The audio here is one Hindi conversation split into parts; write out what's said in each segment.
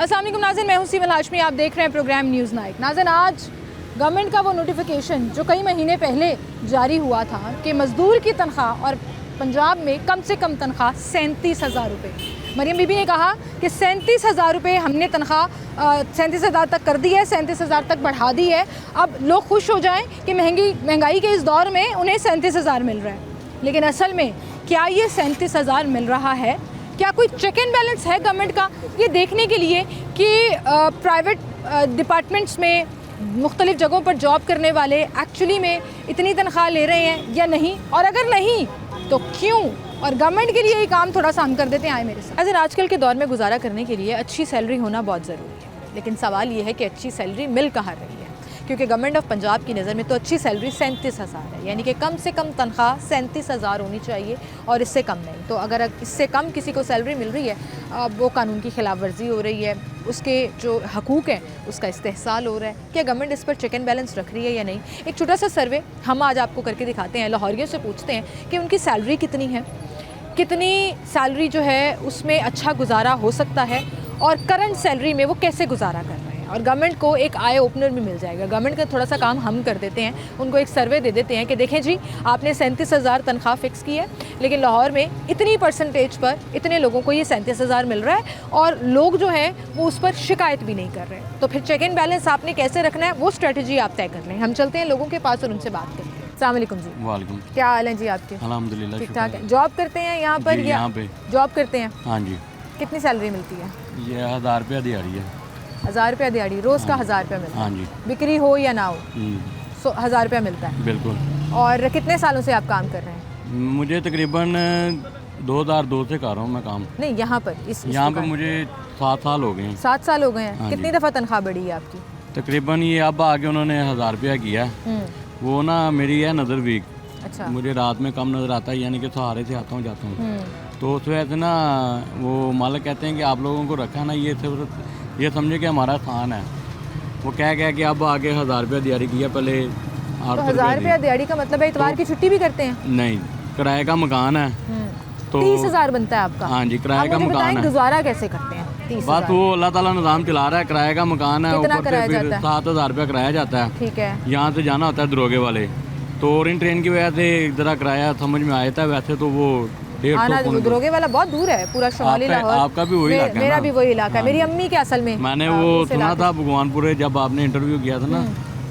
अस्सलाम वालेकुम नाज़रीन, मैं हूं सीमल हाशमी। आप देख रहे हैं प्रोग्राम न्यूज़ नाइट। नाज़रीन, आज गवर्नमेंट का वो नोटिफिकेशन जो कई महीने पहले जारी हुआ था कि मज़दूर की तनख्वाह और पंजाब में कम से कम तनख्वाह 37,000 रुपये। मरियम बीबी ने कहा कि 37,000 रुपये हमने तनख्वाह 37,000 तक कर दी है, 37,000 तक बढ़ा दी है। अब लोग खुश हो जाएं कि महंगाई के इस दौर में उन्हें 37,000 मिल रहा है, लेकिन असल में क्या ये 37,000 मिल रहा है? क्या कोई चेक एंड बैलेंस है गवर्नमेंट का ये देखने के लिए कि प्राइवेट डिपार्टमेंट्स में मुख्तलिफ़ जगहों पर जॉब करने वाले एक्चुअली में इतनी तनख्वाह ले रहे हैं या नहीं, और अगर नहीं तो क्यों? और गवर्नमेंट के लिए ये काम थोड़ा सा हम कर देते हैं। आए मेरे साथ। आजकल के दौर में गुजारा करने के लिए अच्छी सैलरी होना बहुत ज़रूरी है, लेकिन सवाल ये है कि अच्छी सैलरी मिल कहाँ रही है, क्योंकि गवर्नमेंट ऑफ पंजाब की नज़र में तो अच्छी सैलरी 37,000 है, यानी कि कम से कम तनख्वाह 37,000 होनी चाहिए और इससे कम नहीं। तो अगर इससे कम किसी को सैलरी मिल रही है, वो कानून की खिलाफ वर्जी हो रही है, उसके जो हकूक़ हैं उसका इस्तेहसाल हो रहा है। क्या गवर्नमेंट इस पर चेक एंड बैलेंस रख रही है या नहीं? एक छोटा सा सर्वे हम आज आपको करके दिखाते हैं। लाहौरियों से पूछते हैं कि उनकी सैलरी कितनी है, कितनी सैलरी जो है उसमें अच्छा गुजारा हो सकता है, और करंट सैलरी में वो कैसे गुजारा कर रहे हैं। और गवर्नमेंट को एक आई ओपनर भी मिल जाएगा। गवर्नमेंट का थोड़ा सा काम हम कर देते हैं, उनको एक सर्वे दे देते हैं कि देखें जी, आपने 37,000 तनख्वाह फ़िक्स की है, लेकिन लाहौर में इतनी परसेंटेज पर इतने लोगों को ये 37,000 मिल रहा है, और लोग जो हैं वो उस पर शिकायत भी नहीं कर रहे हैं। तो फिर चेक एंड बैलेंस आपने कैसे रखना है, वो स्ट्रेटजी आप तय कर लें। हम चलते हैं लोगों के पास और उनसे बात करते हैं। अस्सलाम वालेकुम जी। वालेकुम। क्या हाल है जी आपके? अल्हम्दुलिल्लाह, ठीक ठाक है। जॉब करते हैं यहाँ पर? यहाँ पे जॉब करते हैं। हाँ जी। कितनी सैलरी मिलती है? ये 1000 रुपया दिहाड़ी है। 1000 रुपया दिहाड़ी, रोज़ का 1000 रुपया मिलता है? हाँ जी। बिक्री हो या ना हो, 1000 रुपया मिलता है। बिल्कुल। और कितने सालों से आप काम कर रहे हैं? मुझे तकरीबन 2002 से कर रहा हूँ मैं काम। नहीं, यहाँ पर इस यहाँ पे मुझे 7 साल हो गए हैं। 7 साल हो गए हैं। हाँ कितनी जी। दफ़ा तनख्वाह बढ़ी है आपकी? तकरीबन ये अब आगे उन्होंने 1000 रुपया किया है। वो ना मेरी है नज़र वीक। अच्छा। मुझे रात में कम नज़र आता है, यानी कि सहारे से आता हूँ जाता हूँ। तो उस वजह से ना वो मालिक कहते हैं कि आप लोगों को रखा ना, ये सिर्फ ये समझे कि हमारा स्थान है। वो कह कि अब आगे 1000 रुपया दिहाड़ी किया, पहले 800 तो 1000 रुपया दिहाड़ी का मतलब है इतवार की छुट्टी भी करते हैं? नहीं, किराए का मकान है तो 30,000 बनता है आपका? हाँ जी, किराए का मकान है। गुजारा कैसे करते हैं? 30,000 बस वो अल्लाह ताला निज़ाम चला रहा है। किराए का मकान है, कितना ऊपर किराया से फिर जाता है? 7,000 रुपया किराया जाता है। ठीक है। यहाँ से जाना होता है दरोगे वाले, तो ओरिएंट ट्रेन की वजह से ज़रा किराया समझ में आया था। वैसे तो वो 150 दरोगे वाला बहुत दूर है, पूरा शुमाली लाहौर। आपका भी वही इलाका है? मेरा भी वही इलाका है। मेरी अम्मी के असल में मैंने वो सुना था भगवानपुर, जब आपने इंटरव्यू किया था ना,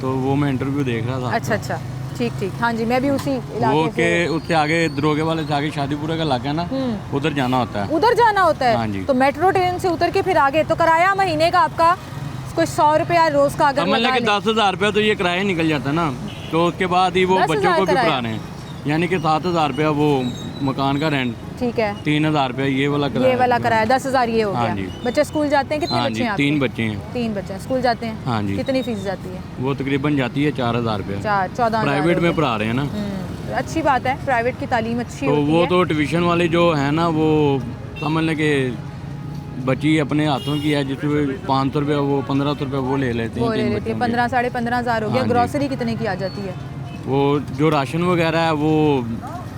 तो वो मैं इंटरव्यू देख रहा था। अच्छा अच्छा, ठीक ठीक। हाँ जी, मैं भी उसी वो इलाके के उससे आगे दरोगे वाले से आगे शादीपुरा का इलाका है ना, उधर जाना होता है। उधर जाना होता है? हाँ जी। तो मेट्रो ट्रेन से उतर के फिर आगे तो किराया महीने का आपका कोई 100 रुपया रोज का अगर समझ लें कि 10,000 रुपया तो ये किराया निकल जाता है ना, तो उसके बाद ही वो 10,000 बच्चों को भी किराया? पढ़ाने हैं, यानी कि 7,000 रुपया वो मकान का रेंट, ठीक है, 3,000 रुपया ये वाला किराया। ये वाला किराया 10,000 ये हो हाँ गया। जी। बच्चे स्कूल जाते हैं? कितने हाँ बच्चे जी, हैं आपके? 3 बच्चे हैं। 3 बच्चे हैं, स्कूल जाते हैं? हाँ जी। कितनी फीस जाती है? वो तकरीबन जाती है 4,000 रुपया। 14,000 प्राइवेट में पढ़ा रहे हैं ना। अच्छी बात है, प्राइवेट की तालीम अच्छी तो होती वो है। तो ट्यूशन वाले जो है ना, वो समझ लें कि बच्ची अपने हाथों की है, जिसमें 500 रुपया वो 1,500 रुपया वो ले लेते हैं। वो ले लेती है। 15 साढ़े 15,000 हो गया। हाँ जी। ग्रॉसरी कितने की आ जाती है? वो जो राशन वगैरह है वो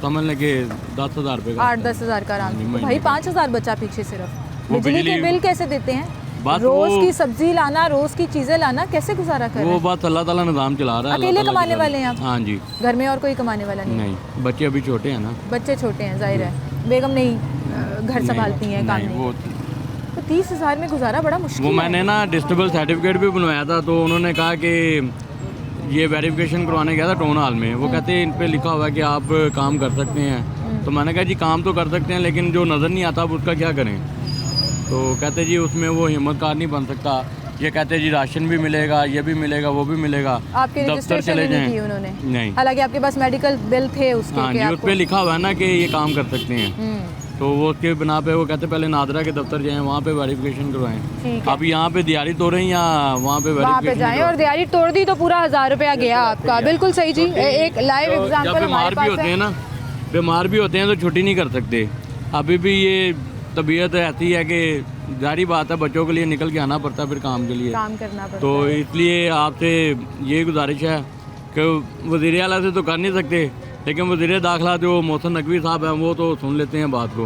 समझ लें कि 10,000 रुपये का। 8-10 हज़ार का आराम से। तो भाई 5,000 बचा पीछे सिर्फ। वो बिजली के बिजली- बिल कैसे देते हैं? बस रोज वो- की सब्जी लाना, रोज की चीजें लाना, कैसे गुजारा कर रहे वो हैं? बात अल्लाह ताला निज़ाम चला रहा है। अकेले अल्लाह ताला कमाने की वाले हैं आप? हाँ जी। घर में और कोई कमाने वाला नहीं? नहीं, बच्चे अभी छोटे हैं ना। बच्चे छोटे हैं, जाहिर है। बेगम नहीं घर संभालती हैं, काम नहीं, नहीं। वो तो 30,000 में गुजारा बड़ा मुश्किल वो है। मैंने ना डिस्टेबल सर्टिफिकेट भी बनवाया था, तो उन्होंने कहा कि ये वेरिफिकेशन करवाने गया था टाउन हॉल में। वो कहते हैं इन पे लिखा हुआ है कि आप काम कर सकते हैं। तो मैंने कहा जी काम तो कर सकते हैं, लेकिन जो नज़र नहीं आता अब उसका क्या करें। तो कहते जी उसमें वो हिम्मत कार नहीं बन सकता। ये कहते जी राशन भी मिलेगा, ये भी मिलेगा, वो भी मिलेगा, आपके दफ्तर रजिस्ट्रेशन चले नहीं की जाएं। उन्होंने? नहीं। हालांकि आपके पास मेडिकल बिल थे उसके हाँ कि जी, उस आपको- पर लिखा हुआ है ना कि ये काम कर सकते हैं। तो वो उसके बिना पे वो कहते पहले नादरा के दफ्तर जाएं, वहाँ पे वेरिफिकेशन करवाएं। ठीक है। आप यहाँ पे दिहाड़ी तोड़ें या वहाँ पे वहाँ पे वेरिफिकेशन जाएं, और दिहाड़ी तोड़ दी तो पूरा 1000 रुपया गया आपका। बिल्कुल सही जी। एक लाइव जब एग्जांपल हमारे बीमार भी पास होते है। हैं ना, बीमार भी होते हैं तो छुट्टी नहीं कर सकते। अभी भी ये तबीयत ऐसी है कि जारी बात है, बच्चों के लिए निकल के आना पड़ता है फिर काम के लिए। काम करना पड़ता तो है। इसलिए आपसे ये गुजारिश है कि वज़ीर आला से तो कर नहीं सकते, लेकिन वज़ीर दाखिला जो मोहसिन नकवी साहब हैं वो तो सुन लेते हैं बात को।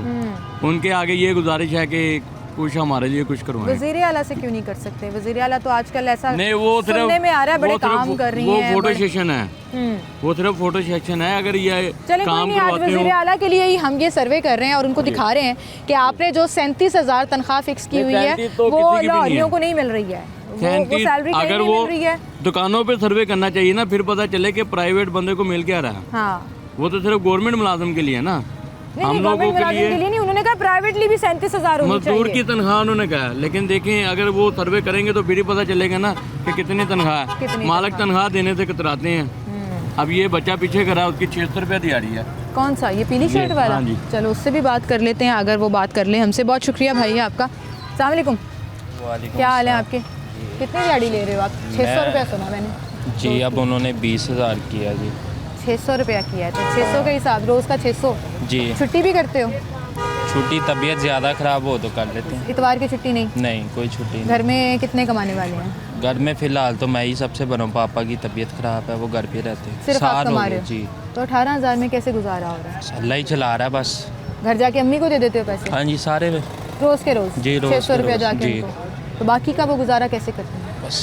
उनके आगे ये गुजारिश है कि कुछ हमारे लिए कुछ करवाएं। वज़ीर आला से क्यों नहीं कर सकते? वज़ीर आला तो आजकल ऐसा नहीं, वो सिर्फ सुनने में आ रहा है बड़े वो सिर्फ काम कर रही वो हैं, फोटो बड़े- सेशन है, वो सिर्फ फोटो सेक्शन है। अगर ये चले कोई काम नहीं, आज करवाते वज़ीर हो आला के लिए ही हम ये सर्वे कर रहे हैं और उनको दिखा रहे हैं कि आपने जो 37,000 तनख्वाह फिक्स की हुई है 37 तो वो किसी की भी नहीं लाहौरियों है। को नहीं मिल रही है, वो 37 सैलरी कहीं अगर नहीं वो मिल रही है। दुकानों पे सर्वे करना चाहिए ना, फिर पता चले कि प्राइवेट बंदे को मिल क्या रहा है। हाँ वो तो सिर्फ गवर्नमेंट मुलाजिम के लिए है ना, नहीं हम नहीं, लोगों गवर्नमेंट के मुलाजिम के लिए लिए नहीं, उन्होंने कहा प्राइवेटली भी 37,000 होनी मजदूर चाहिए। की तनख्वाह उन्होंने कहा है। लेकिन देखें अगर वो सर्वे करेंगे तो फिर ही पता चलेगा ना कि कितनी तनख्वाह है। कितनी मालिक तनख्वाह देने से कतराते हैं। अब ये बच्चा पीछे करा, उसकी 600 रुपया दिहाड़ी है। कौन सा, ये पीली शर्ट वाला? हाँ जी। चलो उससे भी बात कर लेते हैं, अगर वो बात कर ले हमसे। बहुत शुक्रिया भाई आपका। अस्सलाम वालेकुम, क्या हाल है आपके? कितनी दिहाड़ी ले रहे हो आप? 600 रुपया सुना मैंने जी। अब उन्होंने 20,000 किया जी। 600 रुपया किया है, तो 600 के हिसाब रोज़ का 600। जी। छुट्टी भी करते हो? छुट्टी तबीयत ज़्यादा ख़राब हो तो कर लेते हैं। इतवार की छुट्टी नहीं? नहीं, कोई छुट्टी नहीं। घर में कितने कमाने वाले हैं? घर में फ़िलहाल तो मैं ही सबसे बड़ा हूँ। पापा की तबीयत ख़राब है, वो घर पे रहते हैं। सिर्फ आप साल हो कमा गए रहे हो? जी। तो 18,000 में कैसे गुजारा हो रहा है? अल्लाह ही चला रहा है बस। घर जाके अम्मी को दे देते हो पैसे? हाँ जी, सारे रोज़ के रोज़ जी, रोज़ 600 के रुपया रोज़, जाके जी। उनको, तो बाकी का वो गुजारा कैसे करते हैं? बस।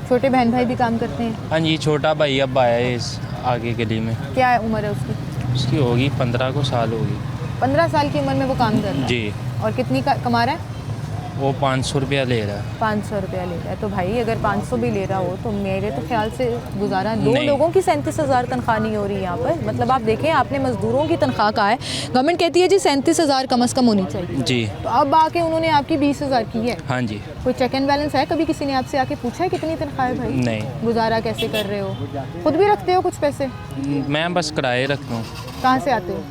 छोटे बहन भाई भी काम करते हैं? हाँ जी, छोटा भाई अब आया है इस आगे गली में। क्या उम्र है उसकी? उसकी होगी 15 को साल होगी। 15 साल की उम्र में वो काम कर रहा है? जी। और कितनी कमा रहा है? वो 500 रुपया ले रहा है। 500 रुपया ले रहा है। तो भाई अगर 500 भी ले रहा हो तो मेरे तो ख्याल से गुजारा, दो नहीं। लोगों की 37,000 तनख्वाह नहीं हो रही यहाँ पर। मतलब आप देखें, आपने मजदूरों की तनख्वाह कहा है, गवर्नमेंट कहती है जी 37,000 कम अज़ कम होनी चाहिए, जी। तो अब आके उन्होंने आपकी 20,000 की है। हाँ जी। कोई चेक एंड बैलेंस है? कभी किसी ने आपसे आके पूछा है कितनी तनख्वाह है भाई? नहीं। गुजारा कैसे कर रहे हो? खुद भी रखते हो कुछ पैसे? मैं बस किराए रखता हूँ। कहाँ से आते हो?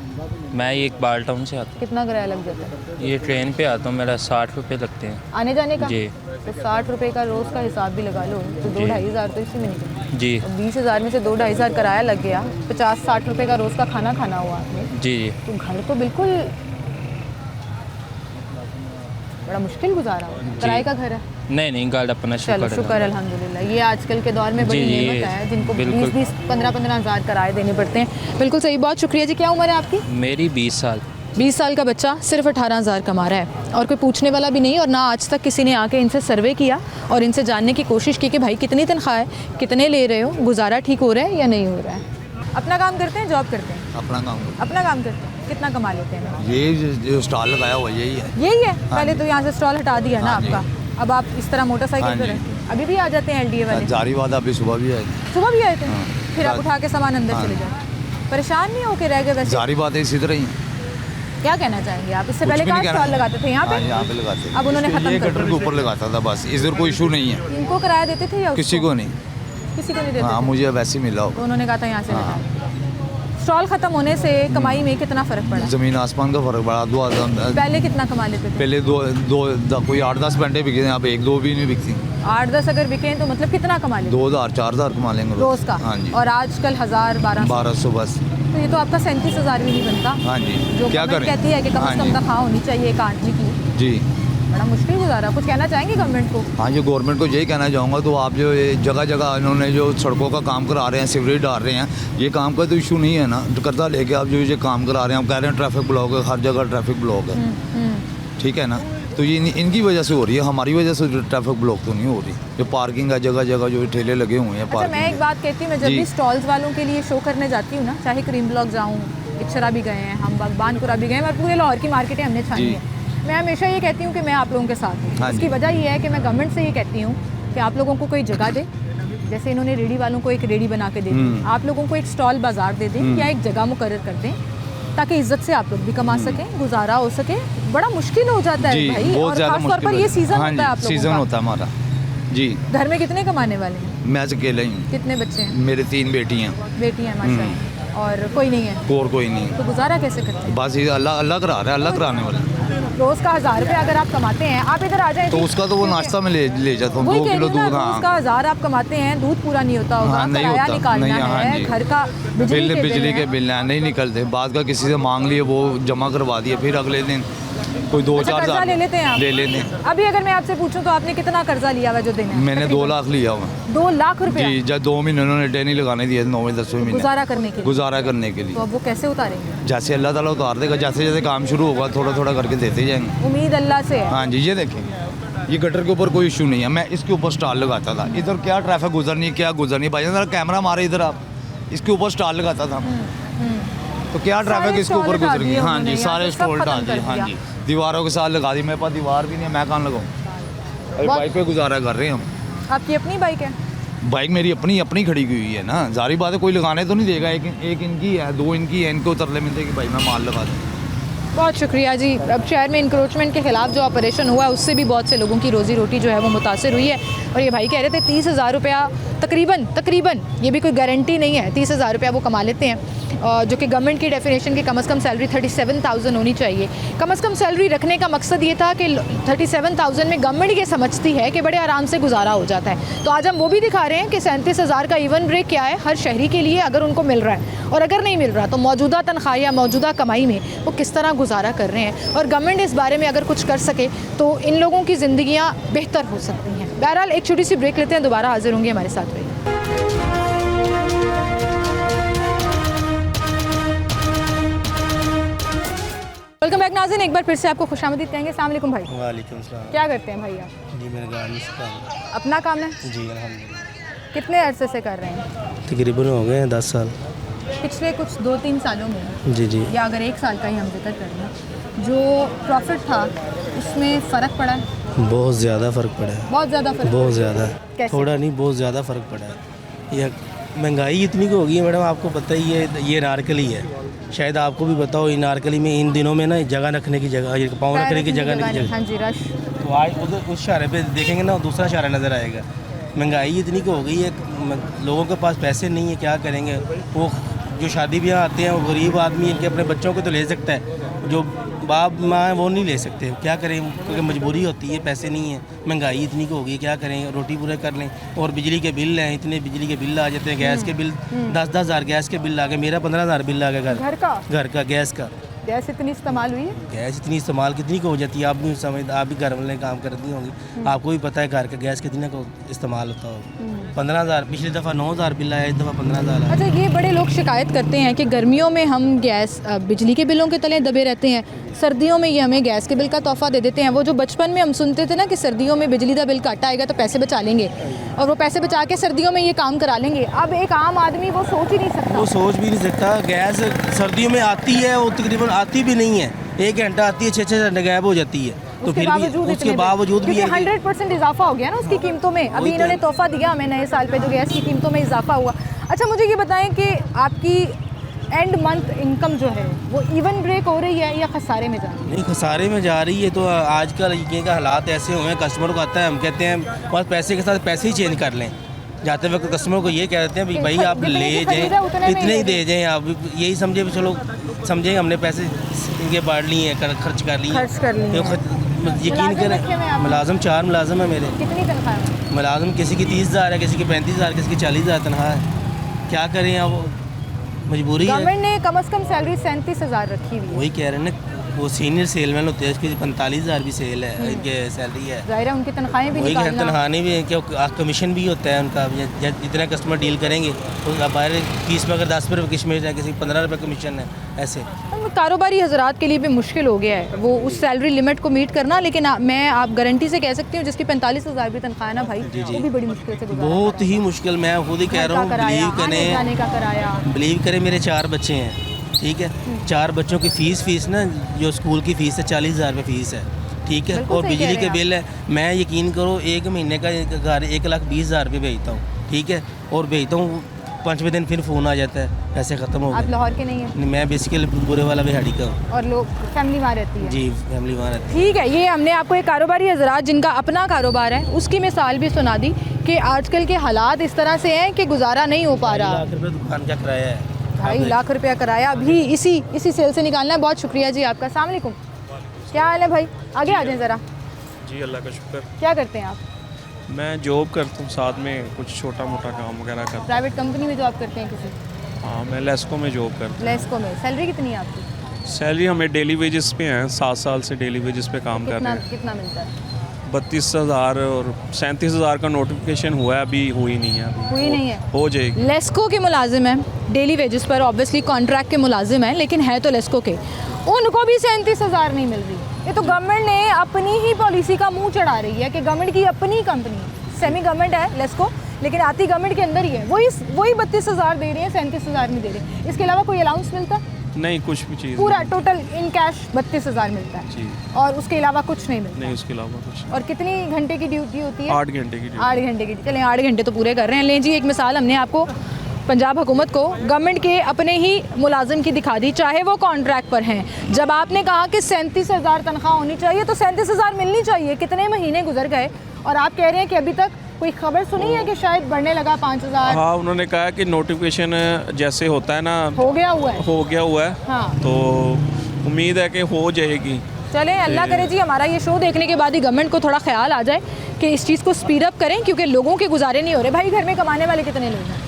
मैं एक बाल टाउन से आता कितना किराया लग जाता है? हूँ। ये ट्रेन पे आता हूँ, मेरा 60 रुपये लगते हैं आने जाने का? जी। तो 60 रुपये का रोज़ का हिसाब भी लगा लो तो 2-2,500 तो इसी में निकल। जी। 20,000 में से 2-2,500 किराया लग गया, 50-60 रुपये का रोज़ का खाना खाना हुआ आपने, जी। जी। तो घर तो बिल्कुल बड़ा मुश्किल गुजारा हो। किराए का घर है? नहीं नहीं, गार्ड अपना चलो शुक्र शुक्र है। अल्हम्दुलिल्लाह। ये आजकल के दौर में बड़ी जी, जी, नेमत है जिनको बिल्कुल। 20-20, 15-15 हज़ार किराए देने पड़ते हैं। बिल्कुल सही, बहुत शुक्रिया जी। क्या उम्र है आपकी? मेरी 20 साल। 20 साल का बच्चा सिर्फ 18,000 कमा रहा है और कोई पूछने वाला भी नहीं, और ना आज तक किसी ने आके इनसे सर्वे किया और इनसे जानने की कोशिश की कि भाई कितनी तनख्वाह है, कितने ले रहे हो, गुजारा ठीक हो रहा है या नहीं हो रहा है। अपना काम करते हैं, जॉब करते हैं? अपना काम अपना काम करते हैं। कितना कमा लेते हैं? ये जो स्टॉल लगाया हुआ यही है। यही है? पहले तो यहाँ से स्टॉल हटा दिया ना हाँ जी। आपका, अब आप इस तरह मोटरसाइकिल हाँ पर जी। रहते हैं? अभी भी आ जाते हैं LDA वाले? जारी बात अभी सुबह भी है। सुबह भी आए थे? हाँ। फिर आप हाँ। उठा के सामान अंदर हाँ। चले जाते? परेशान नहीं होके रह गए वैसे? जारी बात है, इसी तरह ही है। क्या कहना चाहेंगे आप? इससे कुछ पहले भी कहाँ नहीं स्टॉल कहना। लगाते थे? यहाँ हाँ, पे? यहाँ पे लगाते अब उन्होंने इसके खत्म ये कर गटर के ऊपर लगाता था बस, इधर कोई इशू नहीं है। इनको किराया देते थे या किसी उसको? को नहीं। किसी को नहीं देते हाँ, थे? मुझे वैसे ही मिला हो। तो उन्होंने कहा था यहाँ से हाँ। लगा। स्टॉल खत्म होने से कमाई में कितना फर्क पड़ा? ज़मीन आसमान का फर्क पड़ा। पहले कितना कमा लेते थे? पहले कोई 8-10 घंटे बिके थे, यहाँ पे 1-2 भी नहीं बिकती। 8-10 अगर बिके तो मतलब कितना कमा लेते? 2,000-4,000 कमा लेंगे रोज का? हाँ जी। और आजकल 1,000-1,200? 1200 बस। तो ये तो आपका 37,000 भी नहीं बनता। हाँ जी। जो क्या गवर्नमेंट करें? कहती है कि कम हाँ से कम जी। तनख्वाह होनी चाहिए एक आदमी की। जी। बड़ा मुश्किल गुजारा। कुछ कहना चाहेंगे गवर्नमेंट को? हाँ, ये गवर्नमेंट को यही कहना चाहूँगा, तो आप जो ये जगह जगह इन्होंने जो सड़कों का काम करा रहे हैं, सीवरेज डाल रहे हैं, ये काम का तो इशू नहीं है ना। कर्जा लेके आप जो ये काम करा रहे हैं, आप कह रहे हैं ट्रैफिक ब्लॉक है, हर जगह ट्रैफिक ब्लॉक है, ठीक है ना। तो ये इनकी वजह से हो रही है, हमारी वजह से ट्रैफिक ब्लॉक तो नहीं हो रही। जो पार्किंग है जगह जगह जो ठेले लगे हुए हैं अच्छा, मैं पार्किंग। एक बात कहती हूँ, मैं जब जी। भी स्टॉल्स वालों के लिए शो करने जाती हूँ ना, चाहे करीम ब्लॉक जाऊँ, इच्छरा भी गए हैं हम, बागबानपुरा भी गए हैं, और पूरे लाहौर की मार्केटें हमने छानी जी। हैं, मैं हमेशा ये कहती हूँ कि मैं आप लोगों के साथ हूँ। हाँ इसकी जी। वजह ये है कि मैं गवर्नमेंट से ये कहती हूँ कि आप लोगों को कोई जगह दे, जैसे इन्होंने रेडी वालों को एक रेडी बना के दे दी, आप लोगों को एक स्टॉल बाजार दे दें या एक जगह मुकर्रर कर दें, ताकि इज्जत से आप लोग भी कमा सकें, गुजारा हो सके। बड़ा मुश्किल हो जाता है जी, भाई, बहुत और ज़्यादा खास तौर पर मुश्किल ये है। सीज़न हाँ होता है आप जी, लोगों सीज़न का। होता है हमारा जी। घर में कितने कमाने वाले हैं? मैं अकेला ही हूँ। कितने बच्चे हैं? मेरे 3 बेटी हैं बेटी हैं माशाल्लाह, और कोई नहीं है? और कोई नहीं। तो गुजारा कैसे करते हैं? बस ये अल्लाह अल्लाह करा रहा है, अल्लाह कराने वाला है। रोज का 1,000 रुपये अगर आप कमाते हैं, आप इधर आ जाए तो उसका तो वो नाश्ता में ले जाता हूँ, वही 2 कह किलो रही हूँ ना, दूध। रोज का हाँ 1,000 आप कमाते हैं, दूध पूरा नहीं होता होगा, हाँ, नहीं किराया होता, निकालना नहीं, हाँ है, जी। घर का बिजली के बिजली बिल के बिल नहीं निकलते। बाद का किसी से मांग लिए, वो जमा करवा दिए, फिर अगले दिन कोई 2-4 अच्छा, कर्जा हज़ार ले लेते हैं आप? ले लेते हैं। अभी अगर मैं आपसे पूछूं तो आपने कितना कर्जा लिया हुआ जो देना है? मैंने 2 लाख लिया हुआ 2 लाख रुपए जी। जब 2 महीने उन्होंने डे नहीं लगाने दिए, 9वें 10वें महीने गुजारा करने के लिए। गुजारा करने के तो लिए। अब वो कैसे उतारेंगे? जैसे अल्लाह ताला उतार देगा, जैसे जैसे काम शुरू होगा थोड़ा थोड़ा करके देते जाएंगे। उम्मीद अल्लाह से है। हाँ जी, ये देखें, ये गटर के ऊपर कोई इशू नहीं है। मैं इसके ऊपर स्टाल लगाता था, इधर क्या ट्रैफिक गुजरनी है क्या गुजरनी है, भाई जरा कैमरा मारे इधर आप, इसके ऊपर स्टाल लगाता था तो क्या ट्रैफिक सारे इसके ऊपर स्टॉल हटा गुजर गई। दिए हाँ उन्होंने, जी, यहाँ सारे पे सब स्टॉल खत्म डाल दिए। कर हाँ दिया। जी, दीवारों के साथ लगा दी, मेरे पास दीवार भी नहीं है, मैं कहाँ लगाऊँ। अरे बाइक पे गुजारा कर रहे हैं हम। आपकी अपनी बाइक है? बाइक मेरी अपनी खड़ी हुई है ना, जारी बात है, कोई लगाने तो नहीं देगा। एक इनकी है, 2 इनकी है, इनको उतरने मिलते कि भाई मैं माल लगा दूँ। बहुत शुक्रिया जी। अब शहर में इंक्रोचमेंट के खिलाफ जो ऑपरेशन हुआ है उससे भी बहुत से लोगों की रोज़ी रोटी जो है वो मुतासर हुई है। और ये भाई कह रहे थे 30,000 रुपया तकरीबन ये भी कोई गारंटी नहीं है, 30,000 रुपया वो कमा लेते हैं, जो कि गवर्नमेंट की डेफिनेशन की कम से कम सैलरी 37,000 होनी चाहिए। कम से कम सैलरी रखने का मकसद ये था कि 37,000 में गवर्नमेंट ये समझती है कि बड़े आराम से गुजारा हो जाता है। तो आज हम वो भी दिखा रहे हैं कि 37,000 का इवन ब्रेक क्या है हर शहरी के लिए अगर उनको मिल रहा है, और अगर नहीं मिल रहा तो मौजूदा तनख्वाह या मौजूदा कमाई में वो किस तरह गुजारा कर रहे हैं। और गवर्नमेंट इस बारे में अगर कुछ कर सके तो इन लोगों की ज़िंदगियाँ बेहतर हो सकती हैं। बहरहाल एक छोटी सी ब्रेक लेते हैं, दोबारा हाजिर होंगे, हमारे साथ रहिए। वेलकम बैक नाज़रीन, एक बार फिर से आपको खुशामदीद कहेंगे। अस्सलाम वालेकुम भाई। वालेकुम सलाम। क्या करते हैं भाई आप? जी मेरे गाड़ी से काम है। अपना काम है? जी अल्हम्दुलिल्लाह। कितने अरसे से कर रहे हैं? तकरीबन हो गए हैं 10 साल। पिछले कुछ 2-3 सालों में, जी जी। या अगर 1 साल का ही हम जिक्र करें, जो प्रॉफिट था उसमें फ़र्क पड़ा है? बहुत ज़्यादा फ़र्क पड़ा है। बहुत ज़्यादा फ़र्क बहुत ज़्यादा। कैसे? थोड़ा नहीं, बहुत ज़्यादा फ़र्क पड़ा है। यह महंगाई इतनी हो गई है मैडम, आपको पता ही है, ये नारकली है, शायद आपको भी पता हो। ये नारकली में इन दिनों में ना जगह रखने की जगह, ये पाँव रखने की जगह नहीं हाँ जी, रश। तो आज उधर उस इशारे पे देखेंगे ना, दूसरा इशारा नज़र आएगा। महंगाई इतनी की हो गई है, लोगों के पास पैसे नहीं है, क्या करेंगे। वो जो शादी ब्याह आते हैं वो गरीब आदमी इनके अपने बच्चों को तो ले सकता है, जो बाप माँ है वो नहीं ले सकते, क्या करें, क्योंकि मजबूरी होती है, पैसे नहीं है। महंगाई इतनी की हो गई, क्या करें, रोटी पूरे कर लें। और बिजली के बिल हैं, इतने बिजली के बिल आ जाते हैं, गैस के बिल 10-10 हज़ार गैस के बिल आ गए। मेरा 15,000 बिल आ गया घर का गैस का। गैस इतनी इस्तेमाल हुई है? गैस इतनी इस्तेमाल कितनी को हो जाती है, आप भी समझ, आप भी घर वाले काम करती होंगी, आपको भी पता है घर का गैस कितने को इस्तेमाल होता हो। 15,000 पिछली दफ़ा 9,000 बिल आया, इस दफ़ा 15,000 आया। अच्छा, ये बड़े लोग शिकायत करते हैं कि गर्मियों में हम गैस बिजली के बिलों के तले दबे रहते हैं, सर्दियों में ये हमें गैस के बिल का तोहफा दे देते हैं। वो जो बचपन में हम सुनते थे ना कि सर्दियों में बिजली का बिल कट आएगा तो पैसे बचा लेंगे, और वो पैसे बचा के सर्दियों में ये काम करा लेंगे। अब एक आम आदमी वो सोच ही नहीं सकता। वो सोच भी नहीं सकता। गैस सर्दियों में आती है, वो तकरीबन आती भी नहीं है, 1 घंटा आती है, 6-6 घंटे गायब हो जाती है। तो फिर भी उसके बावजूद भी 100% इजाफा हो गया ना उसकी कीमतों में। अभी इन्होंने तोहफा दिया हमें नए साल पे, जो गैस की कीमतों में इजाफा हुआ। अच्छा, मुझे ये बताएं कि आपकी एंड मंथ इनकम जो है वो इवन ब्रेक हो रही है या खसारे में जा रही है? नहीं, खसारे में जा रही है। तो आजकल ये का हालात ऐसे हुए हैं, कस्टमर को आता है, हम कहते हैं बस पैसे के साथ पैसे ही चेंज कर लें। जाते वक्त कस्टमर को ये कह देते हैं भाई आप ले जाएं, इतने ही दे जाएं, आप यही समझे, चलो समझे हमने पैसे इनके बांट लिए हैं, खर्च कर लिए। यकीन करें, मुलाजम 4 मुलाजम है मेरे। कितनी तनख्वाह है? मुलाजम किसी की 30,000 है, किसी की 35,000, किसी की 40,000 तनख्वाह है। क्या करें, अब मजबूरी है। गवर्नमेंट ने कम से कम सैलरी 37,000 रखी हुई है। वही कह रहे हैं ना, वो सीनियर सेलमैन होते हैं, उसकी 45,000 भी सेल है, इनके सैलरी है। जाहिर है उनकी तनख्वाहें भी वही निकालना। तनख्वाहें भी है, क्यों कमीशन भी होता है उनका। जितने कस्टमर डील करेंगे तो बाहर फीस में अगर 10 रुपये कमीशन है, किसी 15 रुपये कमीशन है, ऐसे। कारोबारी हजरात के लिए भी मुश्किल हो गया है वो उस सैलरी लिमिट को मीट करना। लेकिन मैं आप गारंटी से कह सकती हूँ जिसकी 45,000 भी तनख्वाह है ना भाई, वो भी बड़ी मुश्किल से गुजारा बहुत ही मुश्किल। मैं खुद ही कह रहा हूँ, बिलीव करें, मेरे 4 बच्चे हैं, ठीक है। 4 बच्चों की फ़ीस ना, जो स्कूल की फ़ीस है 40,000 रुपये फ़ीस है, ठीक है। और बिजली के बिल है, मैं यकीन करो 1 महीने का घर 1,20,000 रुपये भेजता हूँ, ठीक है। और भेजता हूँ 5वें दिन फिर फ़ोन आ जाता है, पैसे ख़त्म हो गए। आप लाहौर के नहीं हैं? मैं बेसिकली बुरे वाला बिहाड़ी का हूँ। और लोग फैमिली वहाँ रहती है? जी, फैमिली वहाँ रहती है। ठीक है, ये हमने आपको एक कारोबारी हजरात जिनका अपना कारोबार है उसकी मिसाल भी सुना दी कि आजकल के हालात इस तरह से हैं कि गुजारा नहीं हो पा रहा। 2 लाख रुपये दुकान का किराया है, 2.5 लाख रुपया किराया अभी इसी सेल से निकालना है। बहुत शुक्रिया जी आपका। अस्सलाम वालेकुम, क्या हाल है भाई? आगे आ जाएं ज़रा। जी अल्लाह का शुक्र। क्या करते हैं आप? मैं जॉब करता हूँ, साथ में कुछ छोटा मोटा काम वगैरह करता प्राइवेट कंपनी में जॉब करते हैं किसी? हूँ। हाँ, मैं लेस्को में जॉब करता लेस्को में। सैलरी कितनी है आपकी? हूँ। सैलरी हमें डेली वेजेस पे हैं, 7 साल से डेली वेजेस पे काम कर कितना रहे हैं। कितना मिलता है? 32,000 और 37,000 का नोटिफिकेशन हुआ है, अभी हुई नहीं है। अभी हुई नहीं है। हो जाएगी। लेस्को के मुलाजिम हैं, डेली वेजेस पर, ऑब्वियसली कॉन्ट्रैक्ट के मुलाजिम हैं, लेकिन है तो लेस्को के, उनको भी 37,000 नहीं मिल रही। ये तो गवर्नमेंट ने अपनी ही पॉलिसी का मुंह चढ़ा रही है कि गवर्नमेंट की अपनी कंपनी, सेमी गवर्नमेंट है लेस्को, लेकिन आती गवर्नमेंट के अंदर ही है, वही 32,000 दे रही है, 37,000 नहीं दे रही। इसके अलावा कोई अलाउंस मिलता है? नहीं, कुछ भी चीज़ पूरा नहीं। टोटल इन कैश 32,000 मिलता है जी। और उसके अलावा कुछ नहीं मिलता? नहीं, उसके अलावा कुछ। और कितनी घंटे की ड्यूटी होती है? 8 घंटे की। 8 घंटे की। चलें 8 घंटे तो पूरे कर रहे हैं। लें जी, एक मिसाल हमने आपको पंजाब हुकूमत को गवर्नमेंट के अपने ही मुलाजिम की दिखा दी, चाहे वो कॉन्ट्रैक्ट पर हैं। जब आपने कहा कि 37,000 तनख्वाह होनी चाहिए तो 37,000 मिलनी चाहिए। कितने महीने गुजर गए और आप कह रहे हैं कि अभी तक कोई खबर सुनी है कि शायद बढ़ने लगा 5,000? हाँ, उन्होंने कहा कि नोटिफिकेशन जैसे होता है ना, हो गया हुआ है। हो गया हुआ है। हाँ। तो उम्मीद है कि हो जाएगी। चलें, अल्लाह करे जी हमारा ये शो देखने के बाद ही गवर्नमेंट को थोड़ा ख्याल आ जाए कि इस चीज़ को स्पीड अप करें, क्योंकि लोगों के गुजारे नहीं हो रहे। भाई, घर में कमाने वाले कितने लोग हैं?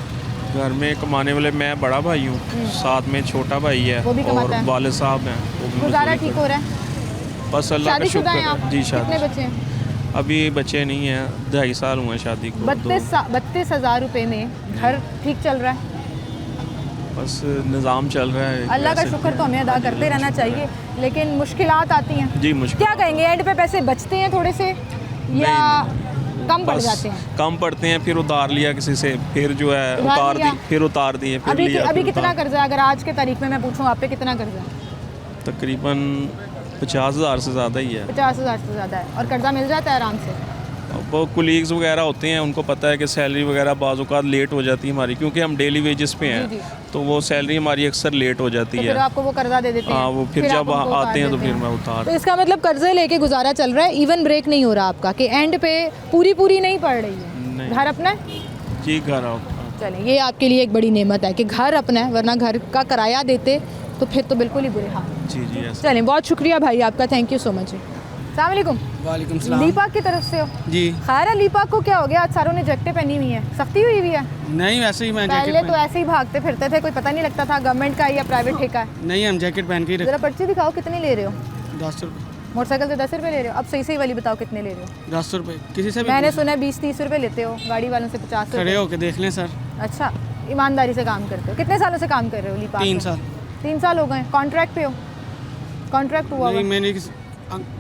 घर में कमाने वाले मैं बड़ा भाई हूँ, साथ में छोटा भाई है, वो भी कमाता और है? वाले साहब हैं, वो भी गुजारा मजदूरी ठीक हो रहा है? बस अल्लाह का शुक्र शादीशुदा हैं है। आप? जी, कितने शादी। बच्चे हैं? अभी बच्चे नहीं हैं, 2.5 साल हुए हैं शादी को। 32,000 रुपए में घर ठीक चल रहा है? बस निज़ाम चल रहा है। अल्लाह का वैसे। शुक्र तो हमें अदा करते रहना चाहिए, लेकिन मुश्किलात आती हैं। जी, मुश्किल। क्या कहेंगे, एंड पे पैसे बचते हैं थोड़े से या कम पड़ बस जाते हैं? कम पड़ते हैं, फिर उधार लिया किसी से, फिर जो है उधार उतार लिया? दी, फिर उतार दिए, फिर अभी लिया, अभी फिर कितना उतार। कर्जा है? अगर आज के तारीख में मैं पूछूं आप पे कितना कर्जा है? तकरीबन 50,000 से ज़्यादा ही है। 50,000 से ज़्यादा है। और कर्जा मिल जाता है आराम से? अब वो कुलीग्स वगैरह होते हैं, उनको पता है कि सैलरी वगैरह बाज़ औक़ात लेट हो जाती है हमारी, क्योंकि हम डेली वेजेस पे जी, जी। हैं, तो वो सैलरी हमारी अक्सर लेट हो जाती तो है। फिर आपको वो कर्जा दे देते हैं? हाँ, वो फिर आप जब उनको उतार आते हैं तो देते फिर मैं उतार। तो इसका मतलब कर्जे लेके गुजारा चल रहा है, इवन ब्रेक नहीं हो रहा आपका, कि एंड पे पूरी नहीं पड़ रही है? नहीं। घर अपना है? जी, घर आओ। चलें, ये आपके लिए एक बड़ी नेमत है कि घर अपना है, वरना घर का किराया देते तो फिर तो बिल्कुल ही बुरे हाल। जी जी, ऐसा। चलें, बहुत शुक्रिया भाई आपका, थैंक यू सो मच। अस्सलाम वालेकुम। वालेकुम सलाम। लीपाक की तरफ से हो? जी खैर है, लीपाक को क्या हो गया? आज सारों ने जैकेटें पहनी हुई हैं, सख्ती हुई हुई है? नहीं, वैसे ही मैं पहले जैकेट तो ऐसे ही भागते फिरते थे, कोई पता नहीं लगता था गवर्नमेंट का है या प्राइवेट ठेका है। नहीं, हम जैकेट पहन के ही जरा पर्ची दिखाओ, कितनी ले रहे हो? 10 रुपये। मोटरसाइकिल से 10 रुपये ले रहे हो? अब सही वाली बताओ कितने ले रहे हो? 10 रुपये किसी से भी मैंने पूछो। सुना है 20-30 रुपये लेते हो, गाड़ी वालों से 50 खड़े रुपये। होके देख लें सर। अच्छा, ईमानदारी से काम करते हो? कितने सालों से काम कर रहे हो लीपाक 3 में? साल। 3 साल हो गए। कॉन्ट्रैक्ट पे हो? कॉन्ट्रैक्ट हुआ नहीं, हुआ? मैंने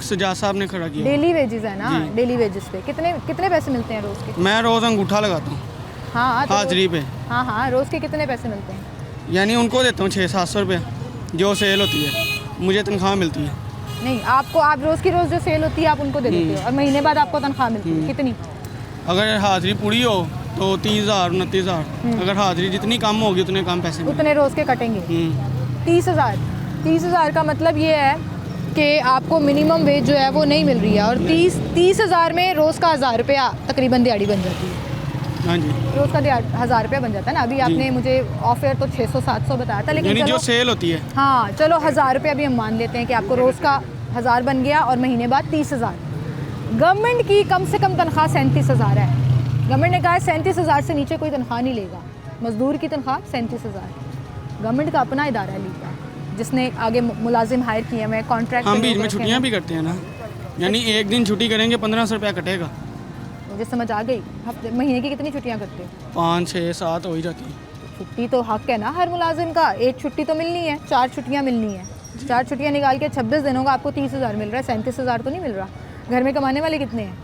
सजाद साहब ने खड़ा किया। डेली वेजेस है ना? जी। डेली वेजेस पे कितने पैसे मिलते हैं रोज़ के? मैं रोज़ अंगूठा लगाता हूँ हाँ तो हाजिरी पे, हाँ, रोज़ के कितने पैसे मिलते हैं? यानी उनको देता हूँ 600-700 रुपये जो सेल होती है, मुझे तनख्वाह मिलती है। नहीं, आप रोज़ की रोज़ जो सेल होती है आप उनको दे देते हो, और महीने बाद आपको तनख्वाह मिलती है कितनी? अगर हाजिरी पूरी हो तो 30,000 29,000, अगर हाजिरी जितनी कम होगी उतने कम पैसे मिलेंगे। उतने रोज़ के कटेंगे? 30,000। 30,000 का मतलब ये है कि आपको मिनिमम वेज जो है वो नहीं मिल रही है, और 30,000 में रोज़ का 1,000 रुपया तकरीबन दिहाड़ी बन जाती है। हाँ जी, रोज़ का 1,000 रुपया बन जाता है ना? अभी आपने मुझे ऑफ एयर तो 600-700 बताया था, लेकिन यानी जो चलो सेल होती है। हाँ, चलो 1,000 रुपया भी हम मान लेते हैं कि आपको रोज़ का 1,000 बन गया और महीने बाद 30,000। गवर्नमेंट की कम से कम तनख्वाह 37,000 है। गवर्नमेंट ने कहा है 37,000 से नीचे कोई तनख्वाह नहीं लेगा। मजदूर की तनख्वाह 37,000। गवर्नमेंट का अपना इदारा है लीपा, जिसने आगे मुलाजिम हायर किए हैं, कॉन्ट्रैक्ट। हम बीच में छुट्टियाँ भी करते हैं ना, यानी एक दिन छुट्टी करेंगे 1,500 रुपया कटेगा। मुझे समझ आ गई। हफ्ते महीने की कितनी छुट्टियाँ करते हो? 5 6 7 हो ही जाती है। छुट्टी तो हक है ना हर मुलाजिम का, एक छुट्टी तो मिलनी है, 4 छुट्टियाँ मिलनी है। 4 छुट्टियाँ निकाल के 26 दिनों का आपको 30,000 मिल रहा है, 37,000 तो नहीं मिल रहा। घर में कमाने वाले कितने हैं?